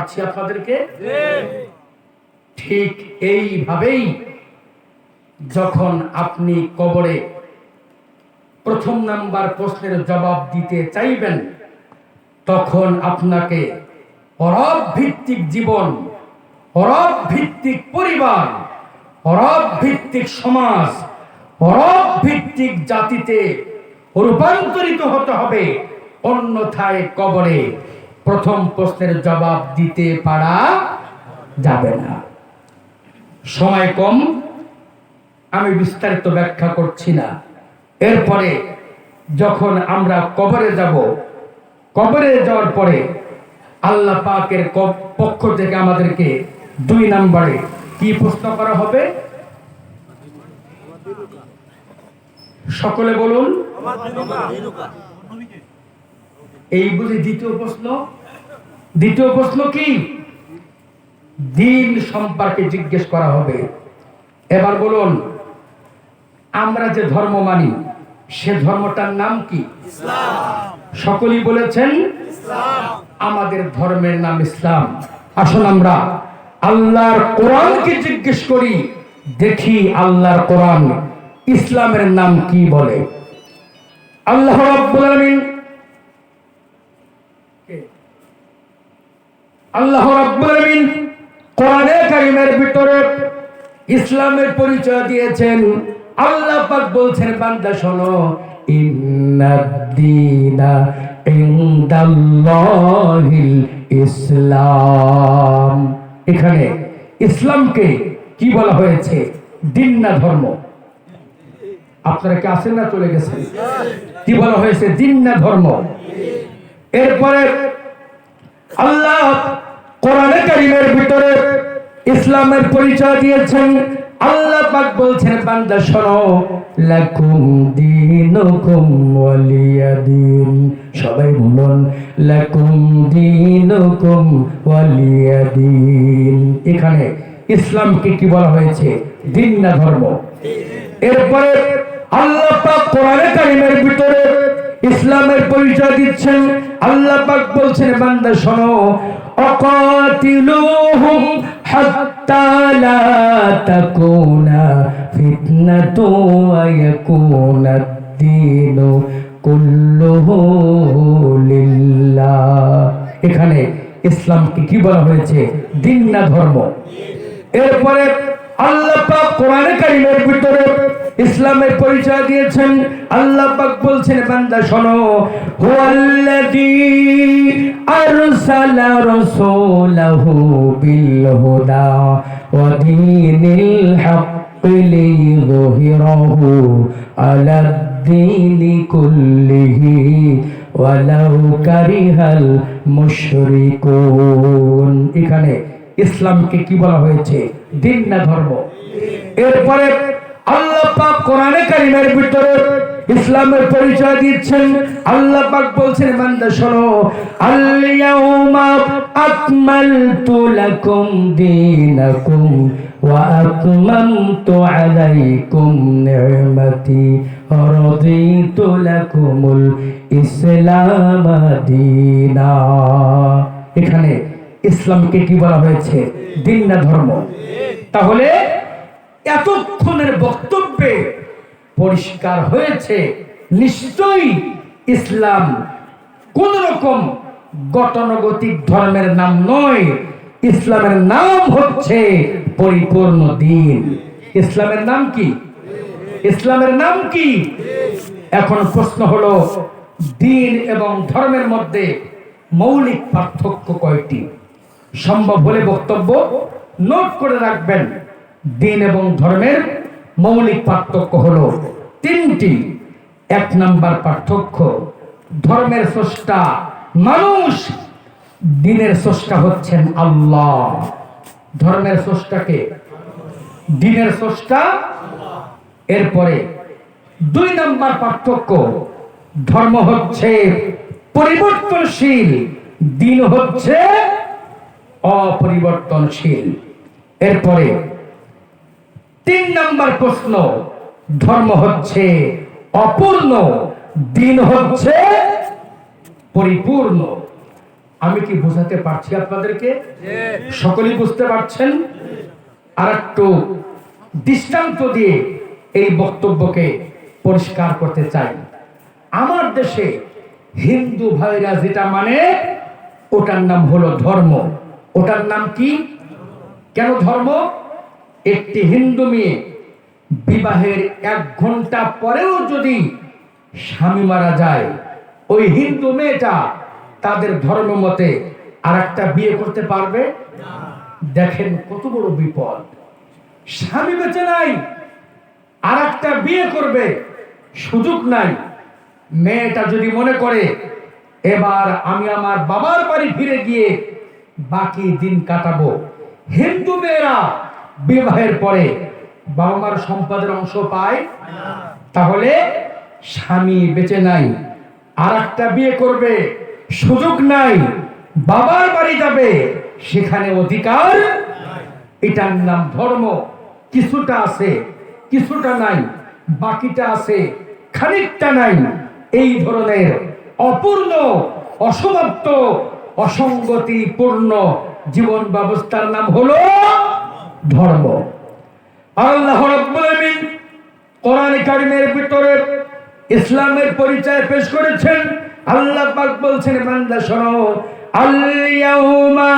পারছি আপনাদেরকে? ঠিক এইভাবেই যখন আপনি কবরে প্রথম নাম্বার প্রশ্নের জবাব দিতে চাইবেন, তখন আপনাকে রব ভিত্তিক জীবন, রব ভিত্তিক পরিবার, রব ভিত্তিক সমাজ, রব ভিত্তিক জাতিতে রূপান্তরিত হতে হবে। অন্যথায় কবরে প্রথম প্রশ্নের জবাব দিতে পারা যাবে না। সময় কম, আমি বিস্তারিত ব্যাখ্যা করছি না। এরপরে যখন আমরা কবরে যাব, কবরে যাওয়ার পরে আল্লাহ পাকের পক্ষ থেকে আমাদেরকে 2 নম্বরে কি প্রশ্ন করা হবে? সকলে বলুন। এই বুঝি দ্বিতীয় প্রশ্ন? দ্বিতীয় প্রশ্ন কি? দিন সম্পর্কে জিজ্ঞেস করা হবে। এবার বলুন, আমরা যে ধর্ম মানি সে ধর্মটার নাম কি? ইসলাম। সকলেই বলেছেন ইসলাম। আমাদের ধর্মের নাম ইসলাম। আসুন আমরা আল্লাহর কোরআনকে জিজ্ঞেস করি, দেখি আল্লাহর কোরআন ইসলামের নাম কি বলে। আল্লাহ রাব্বুল আলামিন কোরআনে কারীমের ভিতরে ইসলামের পরিচয় দিয়েছেন। আল্লাহ পাক বলছেন, বান্দা শোনো, ইন্নাদ-দীনা ইনদাল্লাহিল ইসলাম। এখানে ইসলামকে কি বলা হয়েছে? দিন না ধর্ম? আপনারা কি আছেন না চলে গেছেন? কি বলা হয়েছে? দিন না ধর্ম? এরপরে আল্লাহ কোরআনে কারীমের ভিতরে ইসলামের পরিচয় দিয়েছেন। আল্লাহ পাক বলছেন, বান্দা শোনো, লাকুম দীনুকুম ওয়ালিয়া দীন। সবাই বলুন, লাকুম দীনুকুম ওয়ালিয়া দীন। এখানে ইসলামকে কি বলা হয়েছে? দিন না ধর্ম? এরপরে আল্লাহ পাক কোরআনে কারীমের ভিতরে ইসলামের পরিচয় দিচ্ছেন। আল্লাহ পাক বলছেন, বান্দা শোনো, অকাতিলুহুম হাত্তা লা তাকুনা ফিতনাতু ওয়া ইয়াকুনাদ-দীনু কুল্লুহু লিল্লাহ। এখানে ইসলামকে কি বলা হয়েছে? দিন না ধর্ম? এরপরে আল্লাহ পাক কোরআনে কারীমের ভিতরে ইসলামের পরিচয় দিয়েছেন। আল্লাহ পাক বলছেন, বান্দা শোনো, হুয়াল্লাযী আরসালা রাসূলাহু বিল হুদা ওয়া দীনিল হাক্কি লিয়ুযহিরাহু আলাদ-দীনি কুল্লিহি ওয়ালাউ কারিহাল মুশরিকুন। এখানে ইসলামকে কি বলা হয়েছে? দিন না ধর্ম? এরপরে আল্লাহ পাক কোরআনে কারীমের ভিতরে ইসলামের পরিচয় দিচ্ছেন। আল্লাহ পাক বলছেন, বান্দা শোনো, আল ইয়াউমা আকমালতু লাকুম দীনাকুম ওয়া আতমামতু আলাইকুম নি'মাতি ওয়া রাদিতু লাকুমুল ইসলাম দীনা। এখানে ইসলামকে কি বলা হয়েছে? দিন না ধর্ম? তাহলে এতক্ষণের বক্তব্যে পরিষ্কার হয়েছে, নিশ্চয়ই ইসলাম কোন রকম গতানুগতিক ধর্মের নাম নয়। ইসলামের নাম হচ্ছে পরিপূর্ণ দিন। ইসলামের নাম কি? ইসলামের নাম কি? এখন প্রশ্ন হলো, দিন এবং ধর্মের মধ্যে মৌলিক পার্থক্য কয়টি? সম্ভব হলে বক্তব্য নোট করে রাখবেন। দিন এবং ধর্মের মৌলিক পার্থক্য হলো 3টি। 1 নাম্বার পার্থক্য, ধর্মের স্রষ্টা মানুষ, দিনের স্রষ্টা হচ্ছেন আল্লাহ। ধর্মের স্রষ্টাকে, দিনের স্রষ্টা। এরপরে 2 নাম্বার পার্থক্য, ধর্ম হচ্ছে পরিবর্তনশীল, দিন হচ্ছে অপরিবর্তনশীল। এরপরে 3 নাম্বার প্রশ্ন, ধর্ম হচ্ছে অপূর্ণ, দিন হচ্ছে পরিপূর্ণ। আমি কি বোঝাতে পারছি আপনাদেরকে? সকলেই বুঝতে পারছেন? আর একটু দৃষ্টান্ত দিয়ে এই বক্তব্যকে পরিষ্কার করতে চাই। আমার দেশে হিন্দু ভাইরা যেটা মানে ওটার নাম হলো ধর্ম। ওটার নাম কি? কেন ধর্ম? একটি হিন্দু মেয়ে বিবাহের 1 ঘন্টা পরেও যদি স্বামী মারা যায়, ওই হিন্দু মেয়েটা তাদের ধর্ম মতে আর একটা বিয়ে করতে পারবে? দেখেন কত বড় বিপদ। স্বামী বেঁচে নাই, আর একটা বিয়ে করবে, সুযোগ নাই। মেয়েটা যদি মনে করে এবার আমি আমার বাবার বাড়ি ফিরে গিয়ে বাকি দিন কাটাবো, হিন্দু মেয়েরা বিবাহের পরে বাবা মার সম্পদের অংশ পায়, তাহলে স্বামী বেঁচে নাই, আর একটা বিয়ে করবে, সুযোগ নাই, বাবার বাড়ি যাবে, সেখানে অধিকার। এটার নাম ধর্ম। কিছুটা আছে, কিছুটা নাই, বাকিটা আছে, খানিকটা নাই। এই ধরনের অপূর্ণ, অসমাপ্ত, অসঙ্গতিপূর্ণ জীবন ব্যবস্থার নাম হলো ধর্ম। আল্লাহ রাব্বুল আলামিন কোরআন কারীমের ভিতরে ইসলামের পরিচয় পেশ করেছেন। আল্লাহ পাক বলছেন, বান্দা শোনো, আল ইয়াউমা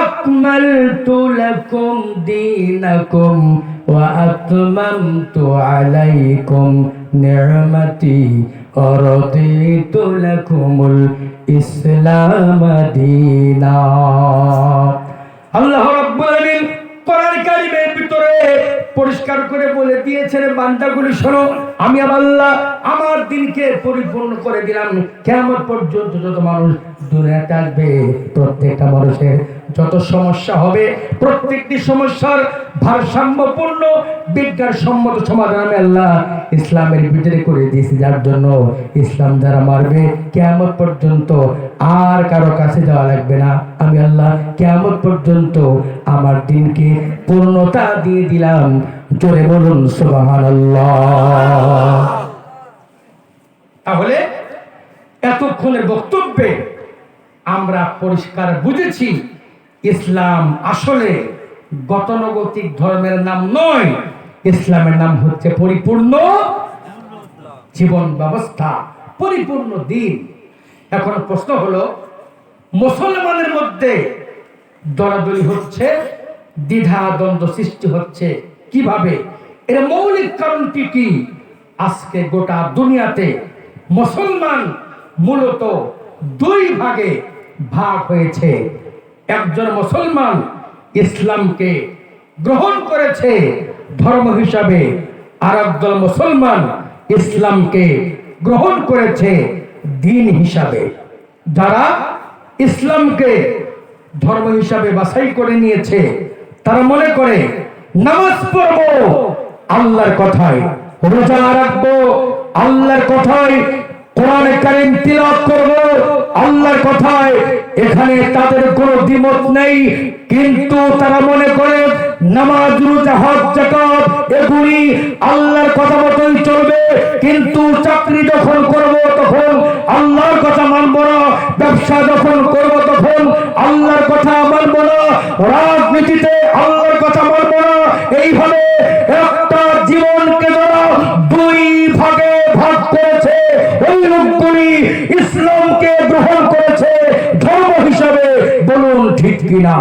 আকমালতু লাকুম দীনাকুম ওয়া আতমামতু আলাইকুম নি'মাতি ওয়া রাদিতু লাকুমুল ইসলাম দীনা। আল্লাহ রাব্বুল আলামিন কোরআন কারীমের ভিতরে পরিষ্কার করে বলে দিয়েছেন, বান্দাগুলি শোনো, আমি আল্লাহ আমার দিনকে পরিপূর্ণ করে দিলাম। কিয়ামত পর্যন্ত যত মানুষ দুনিয়াতে আসবে, প্রত্যেকটা মানুষের যত সমস্যা হবে, প্রত্যেকটি সমস্যার ভারসাম্যপূর্ণ বিজ্ঞানসম্মত সমাধান আমি আল্লাহ ইসলামের ভিতরে করে দিয়েছি, যার জন্য ইসলাম যারা মারবে কিয়ামত পর্যন্ত আর কারো কাছে যাওয়া লাগবে না। আমি আল্লাহ কিয়ামত পর্যন্ত আমার দিনকে পূর্ণতা দিয়ে দিলাম। জোরে বলুন সুবহানাল্লাহ। তাহলে এতক্ষণের বক্তব্যে আমরা পরিষ্কার বুঝেছি, ইসলাম আসলে গতানুগতিক ধর্মের নাম নয়। ইসলামের নাম হচ্ছে পরিপূর্ণ জীবন ব্যবস্থা, পরিপূর্ণ দিন। এখন প্রশ্ন হলো, মুসলমানের মধ্যে দলাদলি হচ্ছে, দ্বিধা দ্বন্দ্ব সৃষ্টি হচ্ছে কিভাবে? এর মৌলিক কারণটি কি? আজকে গোটা দুনিয়াতে মুসলমান মূলত 2 ভাগে ভাগ হয়েছে। একজন মুসলমান ইসলামকে গ্রহণ করেছে ধর্ম হিসাবে, আর একদল মুসলমান ইসলামকে গ্রহণ করেছে দিন হিসাবে। যারা ইসলামকে ধর্ম হিসাবে বাছাই করে নিয়েছে, তারা মনে করে নামাজ পড়বো আল্লাহর কথায়, রোজা রাখবো আল্লাহর কথায়, কোরআন কারীম তিলাওয়াত করব আল্লাহর কথায়। এখানে তাদের কোনো দ্বিমত নেই, কিন্তু তারা মনে করে নামাজ, রোজা, হজ, যাকাত এগুলি আল্লাহর কথা মতোই চলবে, কিন্তু চাকরি যখন করব তখন আল্লাহর কথা মানব না, ব্যবসা যখন করব তখন আল্লাহর কথা মানব না, রাজনীতিতে আল্লাহর কথা মানব না। এইভাবে একটা জীবনকে যারা 2 ভাগে ভাগ করেছে, ওই লোকগুলি ইসলামকে গ্রহণ করেছে ধর্ম হিসাবে। বলুন ঠিক কিনা?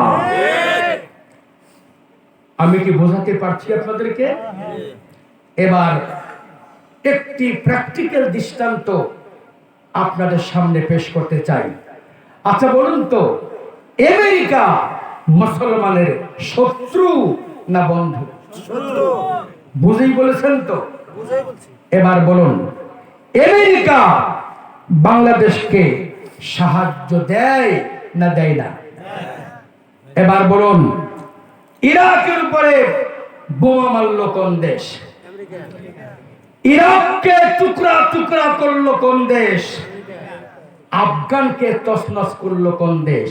আমি কি বোঝাতে পারছি আপনাদেরকে? এবার একটি প্র্যাকটিক্যাল দৃষ্টান্ত আপনাদের সামনে পেশ করতে চাই। আচ্ছা বলুন তো, আমেরিকা মুসলমানের শত্রু না বন্ধু? বুঝেই বলেছেন তো? এবার বলুন, আমেরিকা বাংলাদেশকে সাহায্য দেয় না দেয় না? এবার বলুন, ইরাকের উপরে বোমা মারল কোন দেশ? ইরাককে টুকরা টুকরা করলো কোন দেশ? আফগানকে তছনছ করলো কোন দেশ?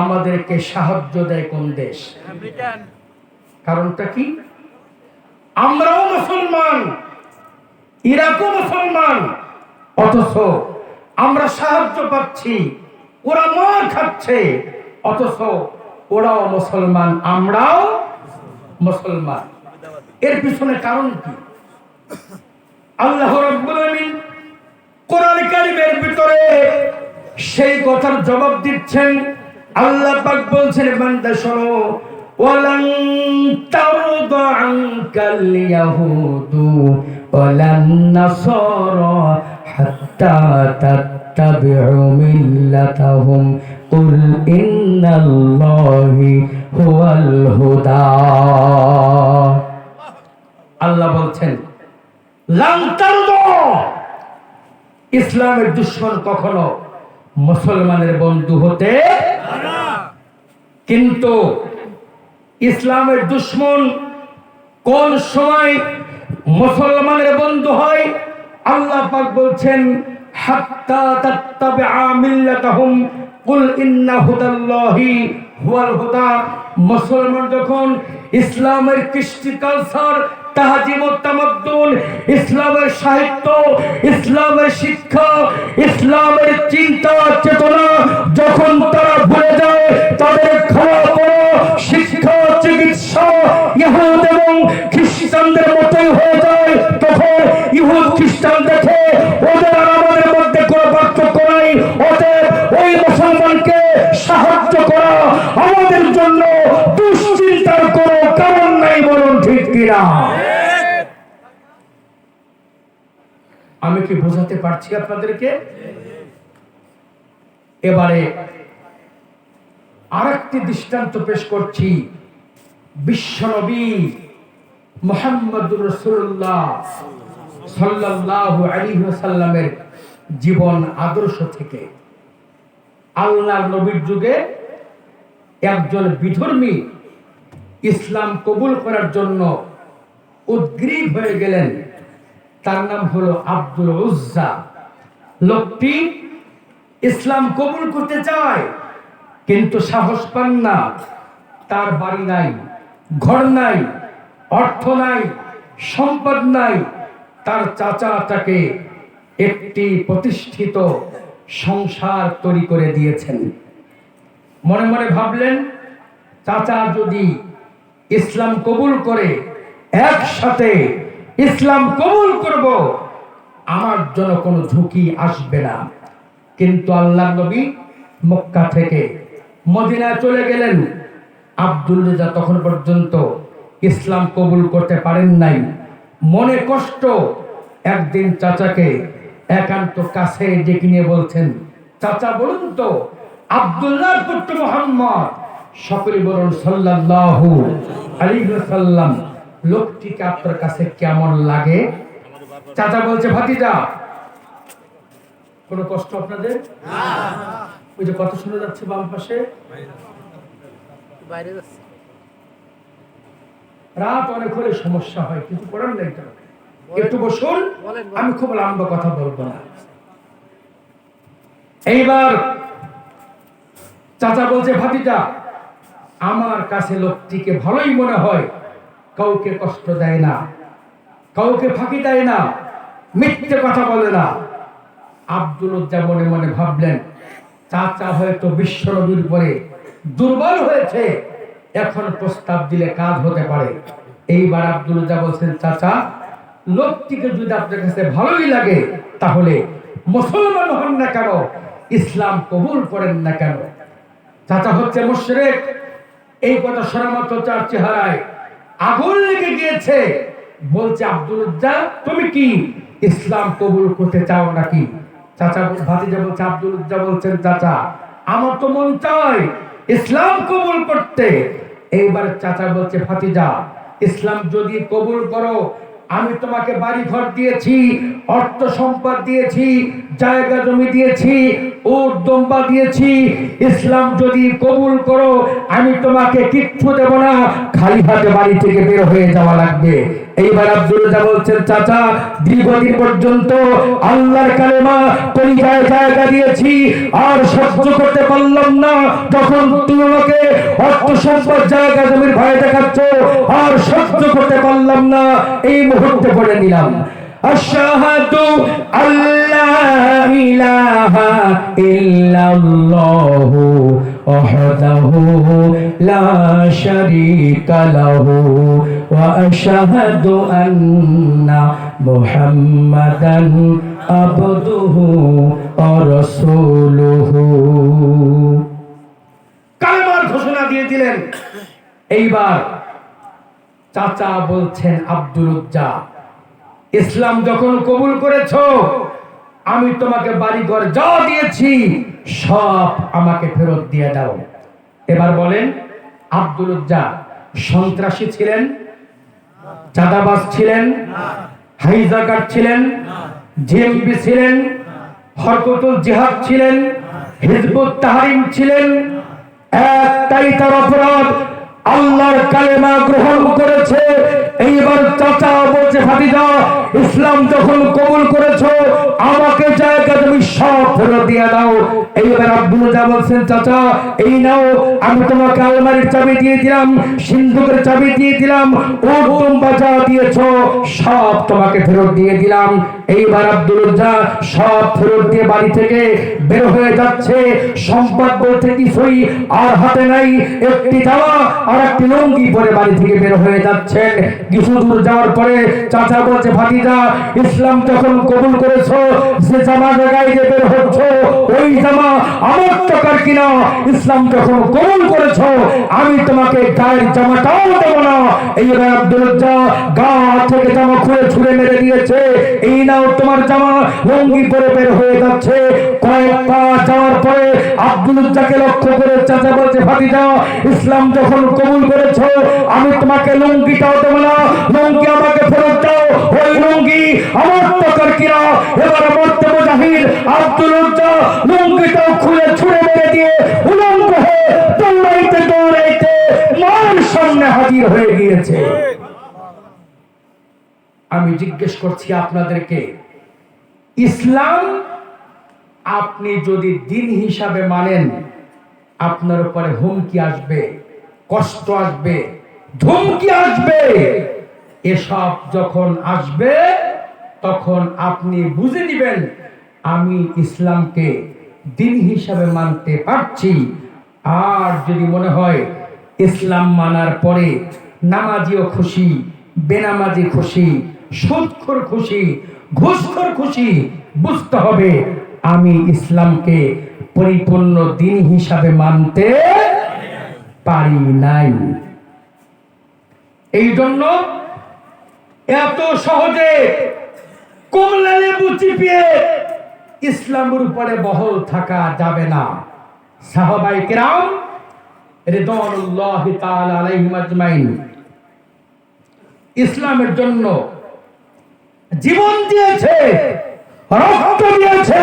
আমাদেরকে সাহায্য দেয় কোন দেশ? কারণটা কি? আমরাও মুসলমান, ইরাকও মুসলমান, অথচ আমরা সাহায্য পাচ্ছি ওরা মার খাচ্ছে, অথচ ওরাও মুসলমান, আমরাও মুসলমান। এর পিছনে কারণ কি? আল্লাহ রাব্বুল আলামিন কোরআন কারীমের ভিতরে সেই কথার জবাব দিচ্ছেন। আল্লাহ পাক বলছেন, বান্দা শোনো, ওয়ালান তারদা আনকাল ইয়াহুদু ওয়ালান নাসারা হাত্তা তাত্তাবিউ মিল্লাতাহুম কুল ইন্নাল্লাহি হুয়াল হুদা। আল্লাহ বলছেন, লান তারদা, ইসলামের দুশমন কখনো মুসলমানের বন্ধু হতে পারে না। কিন্তু ইসলামের দুশমন কোন সময় মুসলমানের বন্ধু হয়? আল্লাহ পাক বলছেন, হাত্তা তাত্তাবিআ মিল্লাতাহুম কুল ইন্না হুদাল্লাহি হুয়াল হুদা। মুসলমান যখন ইসলামের কৃষ্টি কালচার, তাহজিম ও তামাদ্দুন, ইসলামের সাহিত্য, ইসলামের শিক্ষা, ইসলামের চিন্তা চেতনা যখন তারা ভুলে যায়, তাদের খাওয়া পড়া, শিক্ষা, চিকিৎসা ইহুদ এবং খ্রিস্টানদের মতোই হয়ে যায়, তখন ইহুদ খ্রিস্টান দেখে ওদের আর আমাদের মধ্যে কোনো পার্থক্য নাই। অতএব ওই মুসলমানকে সাহায্য করা আমাদের জন্য দুশ্চিন্তার কোনো কারণ নাই। বলুন ঠিক কিনা? আমি কি বোঝাতে পারছি আপনাদেরকে? এবারে আরেকটি দৃষ্টান্ত পেশ করছি বিশ্বনবী মুহাম্মদুর রাসূলুল্লাহ সাল্লাল্লাহু আলাইহি ওয়াসাল্লামের জীবন আদর্শ থেকে। আল্লাহর নবীর যুগে একজন বিধর্মী ইসলাম কবুল করার জন্য উদ্গ্রীব হয়ে গেলেন। তার নাম হলো আব্দুল উজ্জা। লোকটি ইসলাম কবুল করতে চায়, কিন্তু সাহস পান না। তার বাড়ি নাই, ঘর নাই, অর্থ নাই, সম্পদ নাই। তার চাচা তাকে একটি প্রতিষ্ঠিত সংসার তৈরি করে দিয়েছেন। মনে মনে ভাবলেন, চাচা যদি ইসলাম কবুল করে, একসাথে ইসলাম কবুল করব, আমার জন্য কোনো ঝুঁকি আসবে না। কিন্তু আল্লাহর নবী মক্কা থেকে মদিনায় চলে গেলেন। আব্দুল রাজা তখন পর্যন্ত ইসলাম কবুল করতে পারেন নাই। মনে কষ্ট। একদিন চাচাকে একান্ত কাছে ডেকে নিয়ে বলছেন, চাচা বলুন তো, আব্দুল্লাহর পুত্র মুহাম্মদ, সকলে বলুন সাল্লাল্লাহু আলাইহি ওয়াসাল্লাম, লোকটিকে আপনার কাছে কেমন লাগে? চাচা বলছে, ভাতিজা, কোনো কষ্ট আপনাদের? ওই যে কথা শোনা যাচ্ছে বাম পাশে, রাত অনেক হলে সমস্যা হয়, কিছু করার নেই। একটু বসুন, আমি খুব লম্বা কথা বলবো না। এইবার চাচা বলছে, ভাতিজা, আমার কাছে লোকটিকে ভালোই মনে হয়, কাউকে কষ্ট দেয় না, কাউকে ফাঁকি দেয় না, মিথ্যে কথা বলে না। আব্দুল উজ্জা মনে মনে ভাবলেন, চাচা হয়তো বিশ্বনবীর পরে দুর্বল হয়েছে, এখন প্রস্তাব দিলে কাজ হতে পারে। এইবার আব্দুল উজ্জা বলছেন, চাচা, লোকটিকে যদি আপনার কাছে ভালোই লাগে, তাহলে মুসলমান হন না কেন, ইসলাম কবুল করেন না কেন? চাচা হচ্ছে মুশরিক। এই কথা শোনা মাত্র চার চেহারায় আগুন লেগে গিয়েছে। বলছে, আব্দুল উজ্জা, তুমি কি ইসলাম কবুল করতে চাও নাকি? চাচা ভাতিজা বলছে, আব্দুল উজ্জা বলছেন, চাচা, আমার তো মন চায় ইসলাম কবুল করতে। এইবার চাচা বলছে, ভাতিজা, ইসলাম যদি কবুল করো, আমি তোমাকে বাড়ি ঘর দিয়েছি, অর্থ সম্পদ দিয়েছি, জায়গা জমি দিয়েছি, উট দম্বা দিয়েছি। ইসলাম যদি কবুল করো, আমি তোমাকে কিচ্ছু দেব না, খালি হাতে বাড়ি থেকে বের হয়ে যাওয়া লাগবে। এইবার আব্দুল্লাহ বলছেন, চাচা, দীর্ঘদিন পর্যন্ত আল্লাহর কালেমা কলিজায় জায়গা দিয়েছি, আর সহ্য করতে পারলাম না যখন তুমি আমাকে অর্থ সম্পদ জায়গা জমির ভয় দেখাচ্ছ, আর সহ্য করতে পারলাম না, এই মুহূর্তে করে নিলাম। আশহাদু আল্লা ইলাহা ইল্লাল্লাহু ওয়াহদাহু লা শারীকা লাহু ওয়া আশহাদু আন্না মুহাম্মাদান আবদুহু ওয়া রাসূলুহু। কালেমার ঘোষণা দিয়ে দিলেন। এইবার চাচা বলছেন, আব্দুল উজ্জা, ইসলাম যখন কবুল করেছো, আমি তোমাকে বাড়িঘর যা দিয়েছি সব আমাকে ফেরত দিয়ে দাও। এবার বলেন, আব্দুল উজ্জা সন্ত্রাসী ছিলেন, চাঁদাবাজ ছিলেন, হাইজাকার ছিলেন, জিএমপি ছিলেন, হরকতুল জিহাদ ছিলেন, হিজবুত তাহরিম ছিলেন? একটাই তার অপরাধ, আল্লাহর কালেমা গ্রহণ করেছে। এইবার চাচা বলছে, ভাতিজা, ইসলাম যখন কবুল করেছো, আমাকে জায়গা তুমি সব ফেরত দিয়ে দাও। এইবার আব্দুল উজ্জা বলছেন, চাচা এই নাও, আমি তোমাকে আলমারির চাবি দিয়ে দিলাম, সিন্ধুকের চাবি দিয়ে দিলাম, উট দুম্বা যা দিয়েছো সব তোমাকে ফেরত দিয়ে দিলাম। এইবার আব্দুল উজ্জা সব ফেরত দিয়ে বাড়ি থেকে বের হয়ে যাচ্ছে। সম্পদ বলতে কিছুই আর হাতে নাই, একটি জামা আর একটি লুঙ্গি পরে বাড়ি থেকে বের হয়ে যাচ্ছেন। কিছু দূর যাওয়ার পরে চাচা বলছে, ভাতিজা, ইসলাম যখন কবুল করেছো, যে জামা জায়গায় যে বের হচ্ছ ওই জামা আমার টাকার কিনা। ইসলাম যখন কবুল করেছো, আমি তোমাকে গায়ের জামাটাও দেবো না। এইবার আব্দুল উজ্জা গা থেকে জামা খুলে ছুঁড়ে মেরে দিয়েছে। এই নাও তোমার জামা, লুঙ্গি পরে বের হয়ে যাচ্ছে। কয়েক পা যাওয়ার পরে আব্দুল উজ্জাকে লক্ষ্য করে চাচা বলছে, ভাতিজা, ইসলাম যখন কবুল করেছো, আমি তোমাকে লুঙ্গিটাও দেবো না, লুঙ্গি আমাকে ফেরত দাও, ওই লুঙ্গি আমার টাকার কিনা। এবার মরতে মুজাহিদ আব্দুল উজ্জা লুঙ্গিটাও খুলে ছুঁড়ে মেরে দিয়ে উলঙ্গ হয়ে দৌড়াইতে দৌড়াইতে মার সামনে হাজির হয়ে গিয়েছে। আমি জিজ্ঞেস করছি আপনাদেরকে, ইসলাম আপনি যদি দিন হিসাবে মানেন, আপনার উপরে হুমকি আসবে, কষ্ট আসবে, ধমকি আসবে। এসব যখন আসবে তখন আপনি বুঝে নিবেন আমি ইসলামকে দিন হিসাবে মানতে পারছি। আর যদি মনে হয় ইসলাম মানার পরে নামাজিও খুশি, বেনামাজি খুশি, সুদখোর খুশি, ঘুষখোর খুশি, বুঝতে হবে আমি ইসলামকে পরিপূর্ণ দিন হিসাবে মানতে পারি নাই। এই জন্য এত সহজে কমলা লেবু চিপিয়ে ইসলামের উপরে বহল থাকা যাবে না। সাহাবায়ে কেরাম রিদওয়ানুল্লাহি তাআলা আলাইহিম আজমাইন ইসলামের জন্য জীবন দিয়েছে, রক্ত দিয়েছে।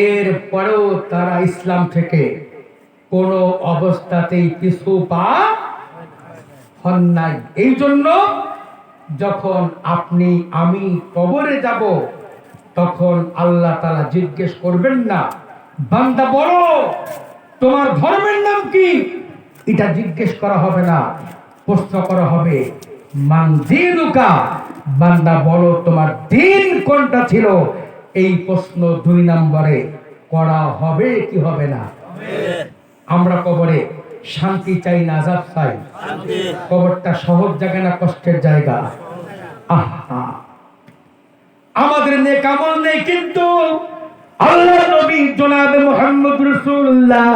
এরপরেও তারা ইসলাম থেকে কোনো অবস্থাতেই পিছু পা হন নাই। এই জন্য যখন আপনি আমি কবরে যাব, তখন আল্লাহ তাআলা জিজ্ঞেস করবেন না, বান্দা বলো তোমার ধর্মের নাম কি, এটা জিজ্ঞেস করা হবে না। প্রশ্ন করা হবে, মান দীনুকা, বান্দা বলো তোমার দিন কোনটা ছিল। এই প্রশ্ন 2 নম্বরে করা হবে কি হবে না? আমরা কবরে শান্তি চাই না আযাব চাই? কবরটা সহজ জায়গা না কষ্টের জায়গা? আহা, আমাদের নেক আমল নেই, কিন্তু আল্লাহর নবী জনাবে মুহাম্মদ রাসূলুল্লাহ,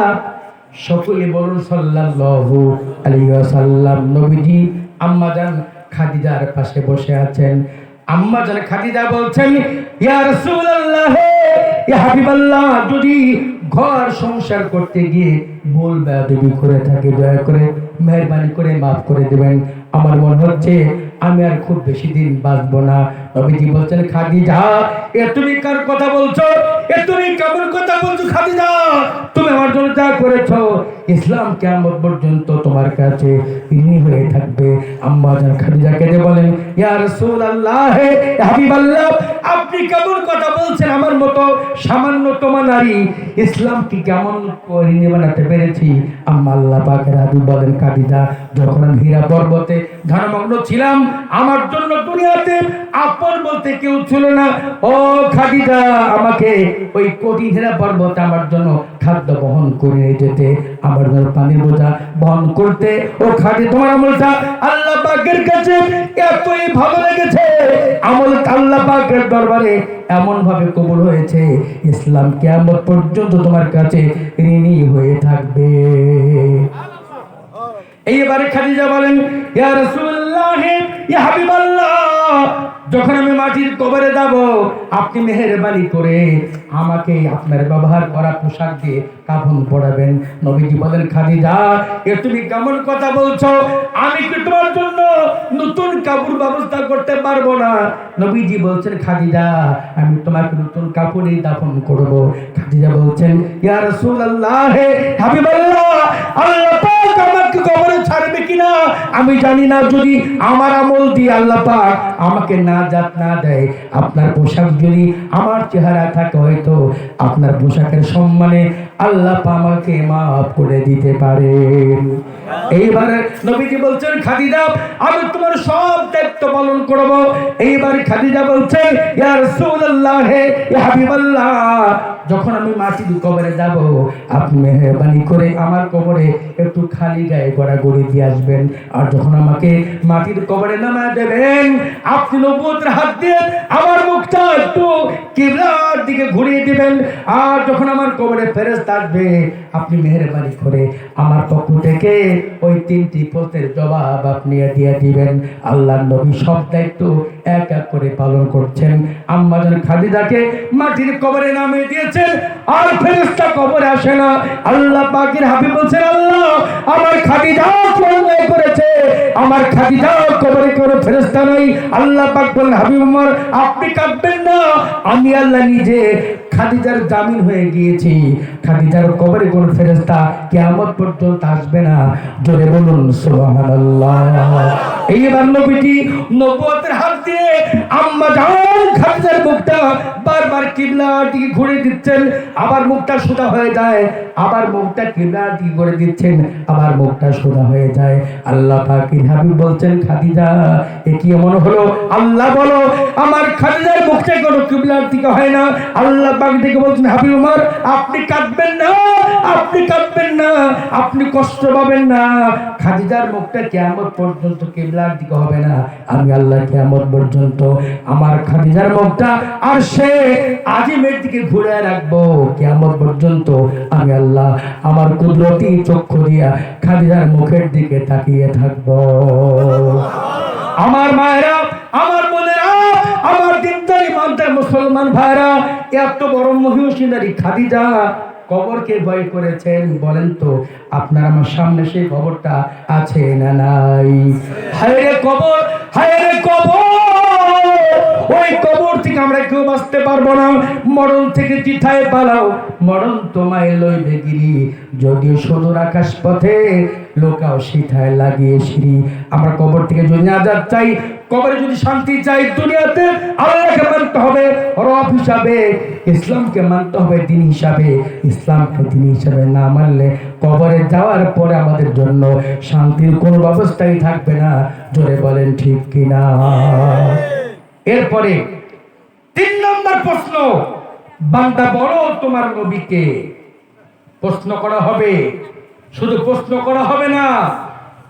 সকলে বলুন সাল্লাল্লাহু আলাইহি ওয়াসাল্লাম, নবীজি আম্মা জান খাদিজার পাশে বসে আছেন। আম্মা জান খাদিজা বলছেন, ইয়া রাসূলুল্লাহ, ইয়া হাবিবাল্লাহ, যদি ঘর সংসার করতে গিয়ে ভুল বেয়াদবি করে থাকি, দয়া করে মেহেরবানি করে মাফ করে দিবেন। আমার মনে হচ্ছে আমি আর খুব বেশি দিন বাঁচবো না। নবীজি বলছেন, খাদিজা, এ তুমি কার কথা বলছো? এ তুমি কেমন কথা বলছো খাদিজা? তুমি আমার জন্য যা করেছো ইসলাম কিয়ামত পর্যন্ত তোমার কাছে ঋণী হয়ে থাকবে। আম্মা জান খাদিজা কেঁদে বলেন, ইয়া রাসূলুল্লাহ, ইয়া হাবিবাল্লাহ, আপনি কেমন কথা বলছেন? আমার মতো সামান্যতম নারী ইসলাম কি কেমন ঋণী বানাতে পেরেছি? আম্মা আল্লাহ পাকের হাবিব বলেন, খাদিজা, যখন আমি হীরা পর্বতে ধ্যানমগ্ন ছিলাম, আমার জন্য দুনিয়াতে আপন বলতে কেউ ছিল না। ও খাদিজা, আমাকে ওই কঠিন হীরা পর্বতে আমার জন্য খাদ্য বহন করে যেতে, আমার জন্য পানির বোঝা বহন করতে। ও খাদিজা, তোমার আমলটা আল্লাহ পাকের কাছে এতই ভালো লেগেছে, আমল আল্লাহ পাকের দরবারে এমন ভাবে কবুল হয়েছে, ইসলাম কিয়ামত পর্যন্ত তোমার কাছে ঋণী হয়ে থাকবে। এইবারে খাদিজা বলেন, ইয়া রাসূলুল্লাহ, ইয়া হাবিবাল্লাহ, যখন আমি মাটির কবরে যাব, আপনি মেহেরবানি করে আমাকে আপনার ব্যবহার করা পোশাক দিয়ে কাফন পরাবেন। নবীজি বলেন, খাদিজা, এ তুমি কেমন কথা বলছো? আমি কি তোমার জন্য নতুন কাপড় ব্যবস্থা করতে পারবো না? নবীজি বলছেন, খাদিজা, আমি তোমাকে নতুন কাপড়েই দাফন করব। খাদিজা বলছেন, ইয়া রাসূলুল্লাহ, হাবিবাল্লাহ, আল্লাহ পাক আমাকে কবরে ছাড়বে কিনা আমি জানি না। যদি আমার আমল দিয়ে আল্লাহ পাক আমাকে নাজাত না দেয়, আপনার পোশাক যদি আমার চেহারা থাকে, হয়তো আপনার পোশাকের সম্মানে আল্লাহ পাক আমাকে মাফ করে দিতে পারেন। এইবারে নবীজি বলছেন, খাদিজা, আমি তোমার সব দায়িত্ব পালন করব। এইবার খাদিজা বলছেন, ইয়া রাসূলুল্লাহ, ইয়া হাবিবাল্লাহ, যখন আমি মাটির কবরে যাব, আপনি মেহেরবানি করে আমার কবরে একটু খালি গায়ে গড়াগড়ি দিয়ে আসবেন। আর যখন আমাকে মাটির কবরে নামায় দেবেন, আপনি নবুয়তের হাত দিয়ে আমার মুখটা একটু কিবলার দিকে ঘুরিয়ে দিবেন। আর যখন আমার কবরে ফেরেশতা আসবে, আপনি মেহেরবানি করে আমার পক্ষ থেকে ওই 3টি প্রশ্নের জবাব আপনি দিয়ে দিবেন। আল্লাহর নবী সব দায়িত্ব এক এক করে পালন করছেন। আম্মা জান খাদিজাকে মাটির কবরে নামিয়ে দিয়েছেন, আর ফেরেশতা কবরে আসে না। আল্লাহ পাকের হাবিব বলছেন, আল্লাহ, আমার খাদিজা কি অন্যায় করেছে? আমার খাদিজা কবরে কোনো ফেরেশতা নাই। আল্লাহ পাক বলেন, হাবিব আমার, আপনি কাঁদবেন না, আমি আল্লাহ নিজে খাদিজার জামিন হয়ে গিয়েছি। খাদিজার কবরে কোন ফেরেশতা কিয়ামত পর্যন্ত আসবে না। জোরে বলুন সুবহানাল্লাহ। এইবার নবীজি নবুয়তের হাত দিয়ে আম্মা জান খাদিজার মুখটা বারবার কিবলার দিকে ঘুরে দিচ্ছেন। আবার মুখটা সোজা হয়ে যায়, আবার মুখটা কিবলার দিকে ঘুরে দিচ্ছেন, আবার মুখটা সোজা হয়ে যায়। আল্লাহ পাকের হাবিব বলছেন, খাদিজা, এ কি এমন হলো? আল্লাহ বলো, আমার খাদিজার মুখটা কোনো কিবলার দিকে হয় না। আল্লাহ পাক থেকে বলছেন, হাবিব আমার, আপনি কাঁদবেন না, আপনি কাঁদবেন না, আপনি কষ্ট পাবেন না। খাদিজার মুখটা কিয়ামত পর্যন্ত কিবলার দিকে হবে না। আমি আল্লাহ কিয়ামত পর্যন্ত আমার খাদিজার মুখটা আর সে আজিমের দিকে ঘুরে রাখবো। কিয়ামত পর্যন্ত আমি আল্লাহ আমার কুদরতি চক্ষু দিয়া খাদিজার মুখের দিকে তাকিয়ে থাকবো। আমার মায়েরা, আমার বোনেরা, আমার দিনদারি মানদার মুসলমান ভাইরা, এত বড় মহিষী নারী খাদিজা কবরকে ভয় করেছেন? বলেন তো, আপনার আমার সামনে সেই খবরটা আছে না নাই? হায় রে কবর, হায় রে কবর, ওই কবর থেকে আমরা কেউ বাঁচতে পারবো না। মরণ থেকে চিঠায় পালাও, মরণ তোমায় লইবে গিরি, যদিও সুদূর আকাশ পথে লোকাও সিথায় লাগিয়ে সিঁড়ি। আমরা কবর থেকে যদি নাজাত চাই, কবরে যদি শান্তি চাই, দুনিয়াতে আল্লাহকে মানতে হবে রব হিসাবে, ইসলামকে মানতে হবে দিন হিসাবে। ইসলামকে দিন হিসাবে না মানলে কবরে যাওয়ার পরে আমাদের জন্য শান্তির কোনো ব্যবস্থাই থাকবে না। জোরে বলেন ঠিক কিনা? এরপরে 3 নম্বর প্রশ্ন, বান্দা বলো তোমার নবীকে। প্রশ্ন করা হবে, শুধু প্রশ্ন করা হবে না,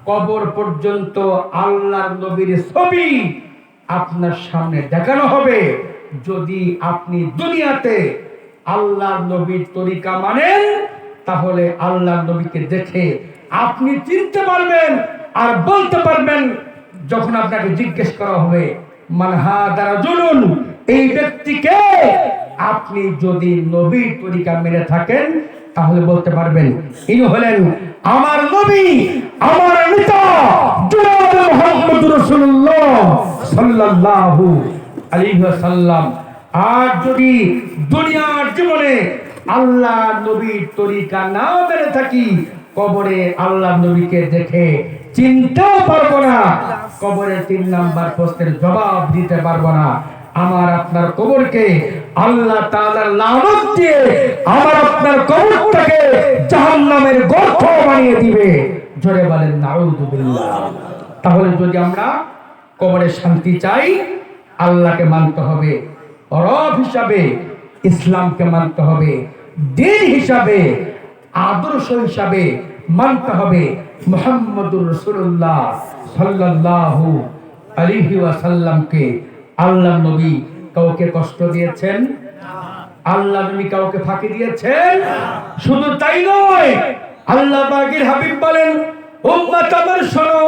কবর পর্যন্ত আল্লাহর নবীর ছবি আপনার সামনে দেখানো হবে। যদি আপনি দুনিয়াতে আল্লাহর নবীর তরিকা মানেন, তাহলে আল্লাহর নবীকে দেখে আপনি চিনতে পারবেন আর বলতে পারবেন। যখন আপনাকে জিজ্ঞেস করা হবে, মান হাদা রাজুলুন, এই ব্যক্তিকে, আপনি যদি নবীর তরিকা মেনে থাকেন, তাহলে বলতে পারবেন, ইনি হলেন আমার নবী, আমার নেতা জনাব মুহাম্মদুর রাসূলুল্লাহ সাল্লাল্লাহু আলাইহি ওয়াসাল্লাম। আর যদি দুনিয়ার জীবনে আল্লাহ নবীর তরিকা না মেনে থাকি, কবরে আল্লাহ নবীকে দেখে চিনতেও পারবো না, কবরে 3 নাম্বার প্রশ্নের জবাব দিতে পারবো না। আমার আপনার কবরকে আল্লাহ তাআলার লানত দিয়ে আমার আপনার কবরটাকে জাহান্নামের গর্ত বানিয়ে দিবে। জোরে বলেন নাউযুবিল্লাহ। তাহলে যদি আমরা কবরে শান্তি চাই, আল্লাহকে মানতে হবে, রব হিসাবে ইসলামকে মানতে হবে, দ্বীন হিসাবে আদর্শ হিসাবে মানতে হবে মুহাম্মদুর রাসূলুল্লাহ সাল্লাল্লাহু আলাইহি ওয়াসাল্লামকে। আল্লাহ নবী কাউকে কষ্ট দিয়েছেন? আল্লাহ নবী কাউকে ফাঁকি দিয়েছেন? শুধু তাই নয়, আল্লাহ পাকের হাবিব বলেন, উম্মত আমার শোনো,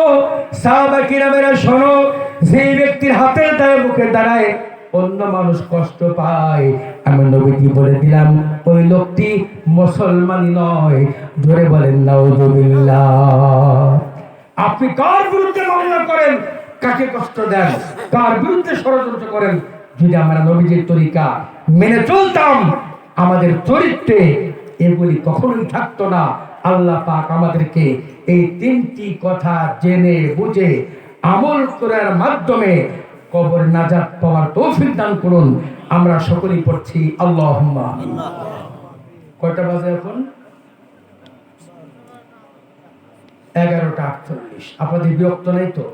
সাহাবা কিরামেরা শোনো, যে ব্যক্তির হাতের দ্বারা মুখের দ্বারায় অন্য মানুষ কষ্ট পায়, আমি নবীজি বলে দিলাম ওই লোকটি মুসলমান নয়। জোরে বলেন নাউযুবিল্লাহ। আপনি কার বিরুদ্ধে মামলা করেন, কাকে কষ্ট দেন, কার বিরুদ্ধে ষড়যন্ত্র করেন, যদি আমরা নবীজির তরিকা মেনে চলতাম, আমাদের চরিত্রে এগুলি কখনোই থাকতো না। আল্লাহ পাক আমাদেরকে এই 3টি কথা জেনে বুঝে আমল করার মাধ্যমে কবর নাজাত পাওয়ার তৌফিক দান করুন। আমরা সকলেই পড়ছি আল্লাহুম্মা। কয়টা বাজে এখন? 11:48। আপনাদের বিরক্ত নেই তো?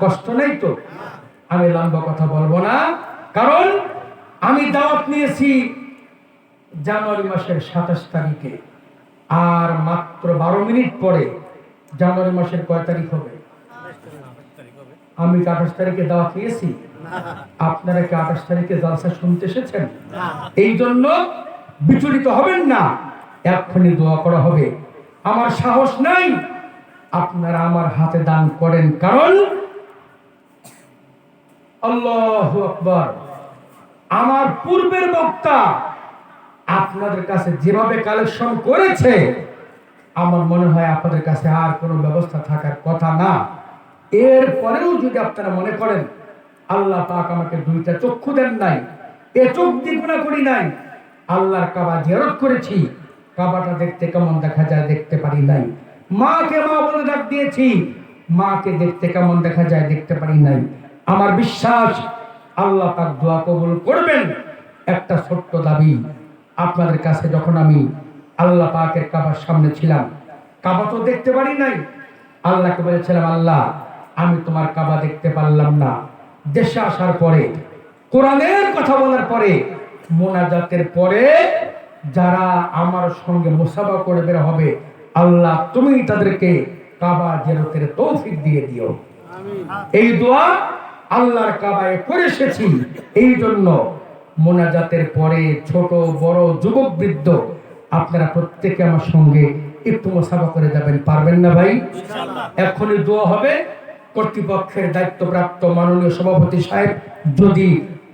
কষ্ট নেই তো? আমি লম্বা কথা বলবো না, কারণ আমি দাওয়াত নিয়েছি জানুয়ারি মাসের 27 তারিখে, আর মাত্র 12 মিনিট পরে জানুয়ারি মাসের কয় তারিখ হবে? আমি 28 তারিখে দাওয়াত নিয়েছি। আপনারা কি 28 তারিখে জলসা শুনতে এসেছেন? এই জন্য বিচলিত হবেন না, এক্ষুনি দোয়া করা হবে। আমার সাহস নাই, আপনারা আমার হাতে দান করেন, কারণ আল্লাহু আকবার, আমার পূর্বের বক্তা আপনাদের কাছে যেভাবে কালেকশন করেছে, আমার মনে হয় আপনাদের কাছে আর কোনো ব্যবস্থা থাকার কথা না। এরপরেও যদি আপনারা মনে করেন আল্লাহ পাক আমাকে 2টা চক্ষু দেন নাই, এ চোখ দিয়ে গুনাহ করি নাই, আল্লাহর কাবা জিয়ারত করেছি, কাবাটা দেখতে কেমন দেখা যায় দেখতে পারি নাই, মাকে মা বলে ডাক দিয়েছি, মাকে দেখতে কেমন দেখা যায় দেখতে পারি নাই, আমার বিশ্বাস আল্লাহ পাক দোয়া কবুল করবেন। একটা ছোট্ট দাবি আপনাদের কাছে, যখন আমি আল্লাহ পাকের কাবার সামনে ছিলাম, কাবা তো দেখতে পারি নাই, আল্লাহকে বলেছিলাম, আল্লাহ আমি তোমার কাবা দেখতে পারলাম না, দেশে আসার পরে, কোরআনের কথা বলার পরে, মোনাজাতের পরে যারা আমার সঙ্গে মুসাফা করে বের হবে, আল্লাহ তুমি তাদেরকে কাবা জিয়ারতের তৌফিক দিয়ে দিও। এই দোয়া আল্লাহর কাবায় করে এসেছি। এই জন্য মোনাজাতের পরে ছোট বড় যুবক বৃদ্ধ আপনারা প্রত্যেকে আমার সঙ্গে একটু মুসাফা করে যাবেন, পারবেন না ভাই? এখনই দোয়া হবে। কর্তৃপক্ষের দায়িত্বপ্রাপ্ত মাননীয় সভাপতি সাহেব যদি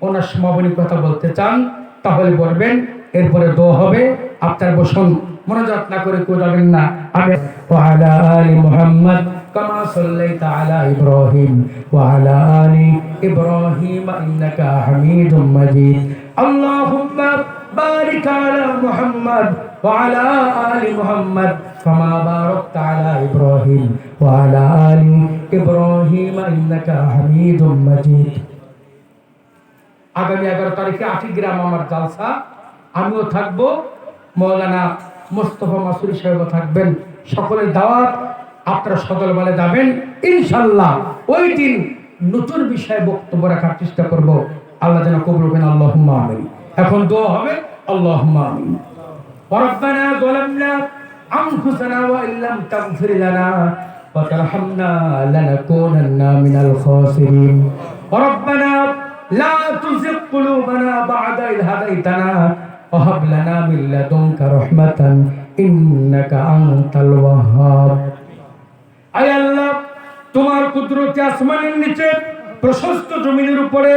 ওনার সমাপনী কথা বলতে চান তাহলে বলবেন, এরপরে দোয়া হবে। আপনারা বসুন, মোনাজাত না করে কেউ যাবেন না। আমি ওয়ালা আলি মুহাম্মদ কামা সাল্লাইতা আলা ইব্রাহিম ওয়ালা আলি ইব্রাহিম ইন্নাকা হামিদুম মাজিদ। আল্লাহুম্মা বারিক আলা মুহাম্মদ ওয়ালা আলি মুহাম্মদ কামা বারাকতা আলা ইব্রাহিম ওয়ালা আলি ইব্রাহিম ইন্নাকা হামিদুম মাজিদ। আগামী 11 তারিখে 8 গ্রাম আমার জালসা, আমিও থাকবো, মৌলানা মোস্তফা মাসুরি সাহেব থাকবেন। সকলের দাওয়াত, আপনারা সকল বলে যাবেন ইনশাআল্লাহ। ওই দিন নতুন বিষয়ে বক্তব্য রাখার চেষ্টা করব, আল্লাহ যেন কবুল করেন। আল্লাহুম্মা আমিন। এখন দোয়া হবে, আল্লাহুম্মা আমিন। রব্বানা যালামনা আনফুসানা ওয়া ইল্লাম তাগফির লানা ওয়া তারহামনা লানাকুনান্না মিনাল খাসিরিন। রব্বানা লা তুযিগ কুলুবানা বা'দা ইয হাদাইতানা ওয়া হাব লানা মিন লাদুনকা রাহমাতান ইন্নাকা আনতাল ওয়াহ্হাব। আয় আল্লাহ, তোমার কুদরতে আসমানের নিচে প্রশস্ত জমিনের উপরে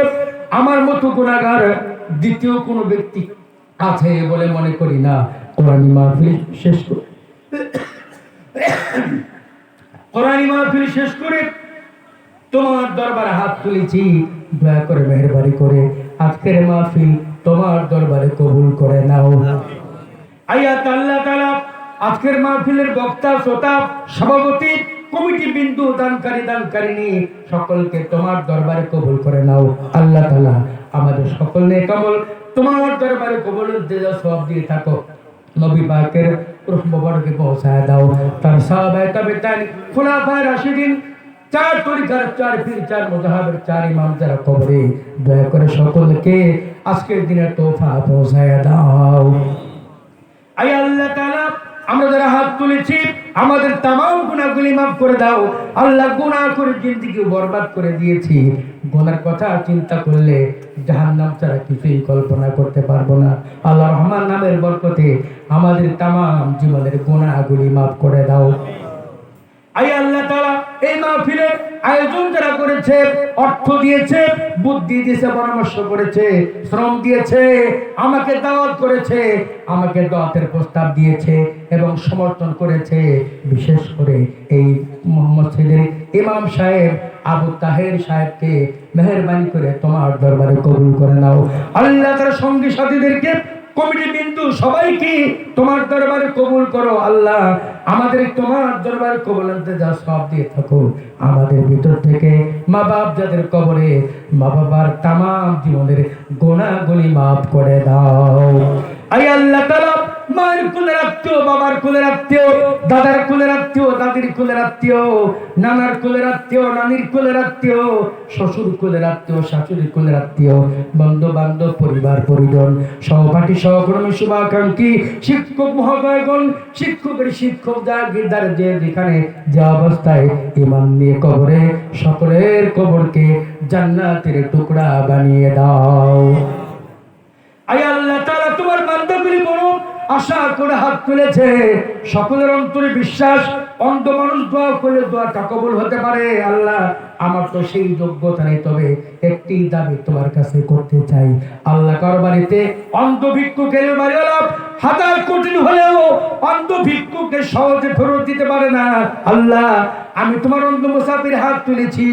আমার মতো গুনাহগার দ্বিতীয় কোনো ব্যক্তি আছে বলে মনে করি না। কোরআন মাহফিল শেষ করে তোমার দরবারে হাত তুলেছি, দয়া করে মেহেরবানি করে আজকের মাহফিল তোমার দরবারে কবুল করে নাও। আয়াত আল্লাহ তাআলা আজকের মাহফিলের বক্তা, শ্রোতা, সভাপতি, কমিটি বিন্দু, দানকারিনী সকলকে তোমার দরবারে কবুল করে নাও। আল্লাহ তাআলা আমাদের সকল নেক আমল তোমার দরবারে কবুলের দেওয়া সওয়াব দিয়ে থাকো। নবী পাকের রূহ মুবারকে পৌঁছায় দাও। তার সাহাবায়ে তাবেঈন, খুলাফায়ে রাশিদিন, চার তরিকার চার পীর, চার মুজাহিদের চার ইমাম যারা কবরে, দয়া করে সকলকে আজকের দিনের তোফা পৌঁছায় দাও। আয় আল্লাহ তাআলা, আমরা যারা হাত তুলেছি আমাদের তামাম গুনাহগুলি মাফ করে দাও। আল্লাহ, গুনাহ করে জিন্দেগি বরবাদ করে দিয়েছি। গুনার কথা চিন্তা করলে জাহান্নাম ছাড়া কিছুই কল্পনা করতে পারবো না। আল্লাহ রহমান নামের বরকতে আমাদের তামাম জীবনের গুনাহগুলি মাফ করে দাও। আয় আল্লাহ তাআলা, এই মাহফিলের আয়োজন যারা করেছে, অর্থ দিয়েছে, বুদ্ধি দিয়েছে, পরামর্শ করেছে, শ্রম দিয়েছে, আমাকে দাওয়াত করেছে, আমাকে দাওয়াতের প্রস্তাব দিয়েছে এবং সমর্থন করেছে, বিশেষ করে এই মসজিদের ইমাম সাহেব আবু তাহের সাহেবকে মেহেরবানি করে তোমার দরবারে কবুল করে নাও। আল্লাহ তার সঙ্গী সাথীদেরকে, কমিটি বিন্দু সবাইকে তোমার দরবারে কবুল করো। আল্লাহ, আমাদের তোমার দরবারে কবুল আনতে যা সব দিয়ে থাকো, আমাদের ভিতর থেকে মা বাপ যাদের কবরে, মা বাবার তামাম জীবনের গুনাহগুলি মাফ করে দাও। আয় আল্লাহ তাআলা, মায়ের কুলের আত্মীয়, বাবার কুলের আত্মীয়, দাদার কুলের আত্মীয়, দাদির কুলের আত্মীয়, নানার কুলের আত্মীয়, নানির কুলের আত্মীয়, শ্বশুর কুলের আত্মীয়, শাশুড়ির কুলের আত্মীয়, বন্ধু বান্ধব, পরিবার পরিজন, সহপাঠী, সহকর্মী, শুভাকাঙ্ক্ষী, শিক্ষক মহোদয়গণ, শিক্ষকের শিক্ষক, জাগিরদার, যে যেখানে যে অবস্থায় ঈমান নিয়ে কবরে, সকলের কবরকে জান্নাতের টুকরা বানিয়ে দাও। আয় আল্লাহ তাআলা, তোমার বান্দাগুলি বড় আশা করে হাত তুলেছে, সকলের অন্তরে বিশ্বাস, অন্ধ মানুষ দোয়া করলে দোয়াটা কবুল হতে পারে। আল্লাহ, আমার তো সেই যোগ্যতা নেই, তবে একটি দাবি তোমার কাছে করতে চাই। আল্লাহ, কার বাড়িতে অন্ধ ভিক্ষুকের বাড়িওয়ালা হাজার কোটি হলেও অন্ধ ভিক্ষুকে সহজে ফেরত দিতে পারে না। আল্লাহ, আমি তোমার অন্ধ মুসাফির হাত তুলেছি,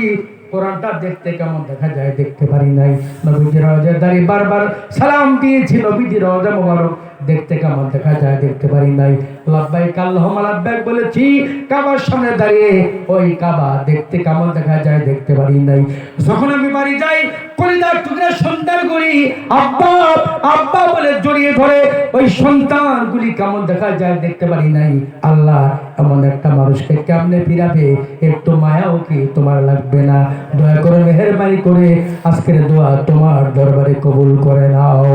কোরআনটা দেখতে কেমন দেখা যায় দেখতে পারি নাই, নবীজির রওজায় দাঁড়িয়ে বারবার সালাম দিয়েছি, নবীজির রওজা মোবারক দেখতে কেমন দেখা যায় দেখতে পারি নাই, লাব্বাইক আল্লাহুম্মা লাব্বাইক বলেছি কাবার সামনে দাঁড়িয়ে, ওই কাবা দেখতে কেমন দেখা যায় দেখতে পারি নাই। যখন আমি বাড়ি যাই, কলিজার টুকরা সন্তানগুলি আব্বা আব্বা বলে জড়িয়ে ধরে, ওই সন্তানগুলি কেমন দেখা যায় দেখতে পারি নাই। আল্লাহ, এমন একটা মানুষকে কেমনে ফিরাবে, একটু মায়াও কি তোমার লাগবে না? দয়া করে মেহেরবানি করে আজকের দোয়া তোমার দরবারে কবুল করে নাও।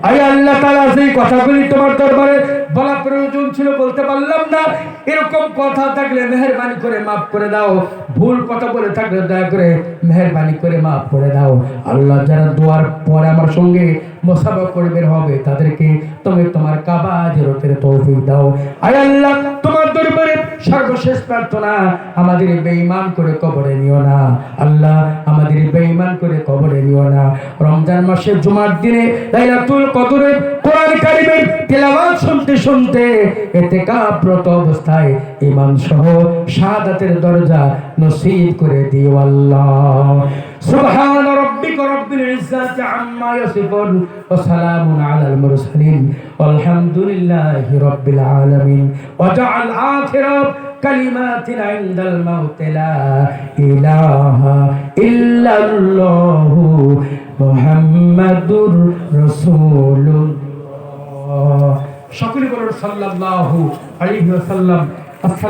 আয় আল্লাহ তাআলা, সেই কথাগুলি তোমার দরবারে বলা প্রয়োজন ছিল, বলতে পারলাম না, এরকম কথা থাকলে মেহেরবানি করে মাফ করে দাও। ভুল কথা বলে থাকলে দয়া করে মেহেরবানি করে মাফ করে দাও। আল্লাহ, যারা দোয়ার পরে আমার সঙ্গে মুসাফা করে বের হবে, তাদেরকে তুমি তোমার কাবা জিয়ারতের তৌফিক দাও। আয় আল্লাহ, তোমার দরবারে সর্বশেষ প্রার্থনা, আমাদের বেঈমান করে কবরে নিও না। আল্লাহ, আমাদের বেঈমান করে কবরে নিও না। রমজান মাসের জুমার দিনে লাইলাতুল কদরে কোরআন কারীমের তেলাওয়াত শুনতে শুনতে ইতিকাফরত অবস্থায় ঈমান সহ শাহাদাতের দরজা নসিব করে দিও আল্লাহ। সুবহান রাব্বিকা রাব্বিল ইজ্জাতি আম্মা ইয়াসিফুন ওয়া সালামুন আলাল মুরসালিন ওয়ালহামদুলিল্লাহি রাব্বিল আলামিন। ওয়া জাআল আখিরা কালিমাতিনা ইনদাল মাউত লা ইলাহা ইল্লাল্লাহু মুহাম্মাদুর রাসূলুল্লাহ। সকলে বলুন সাল্লাল্লাহু আলাইহি ওয়াসাল্লাম।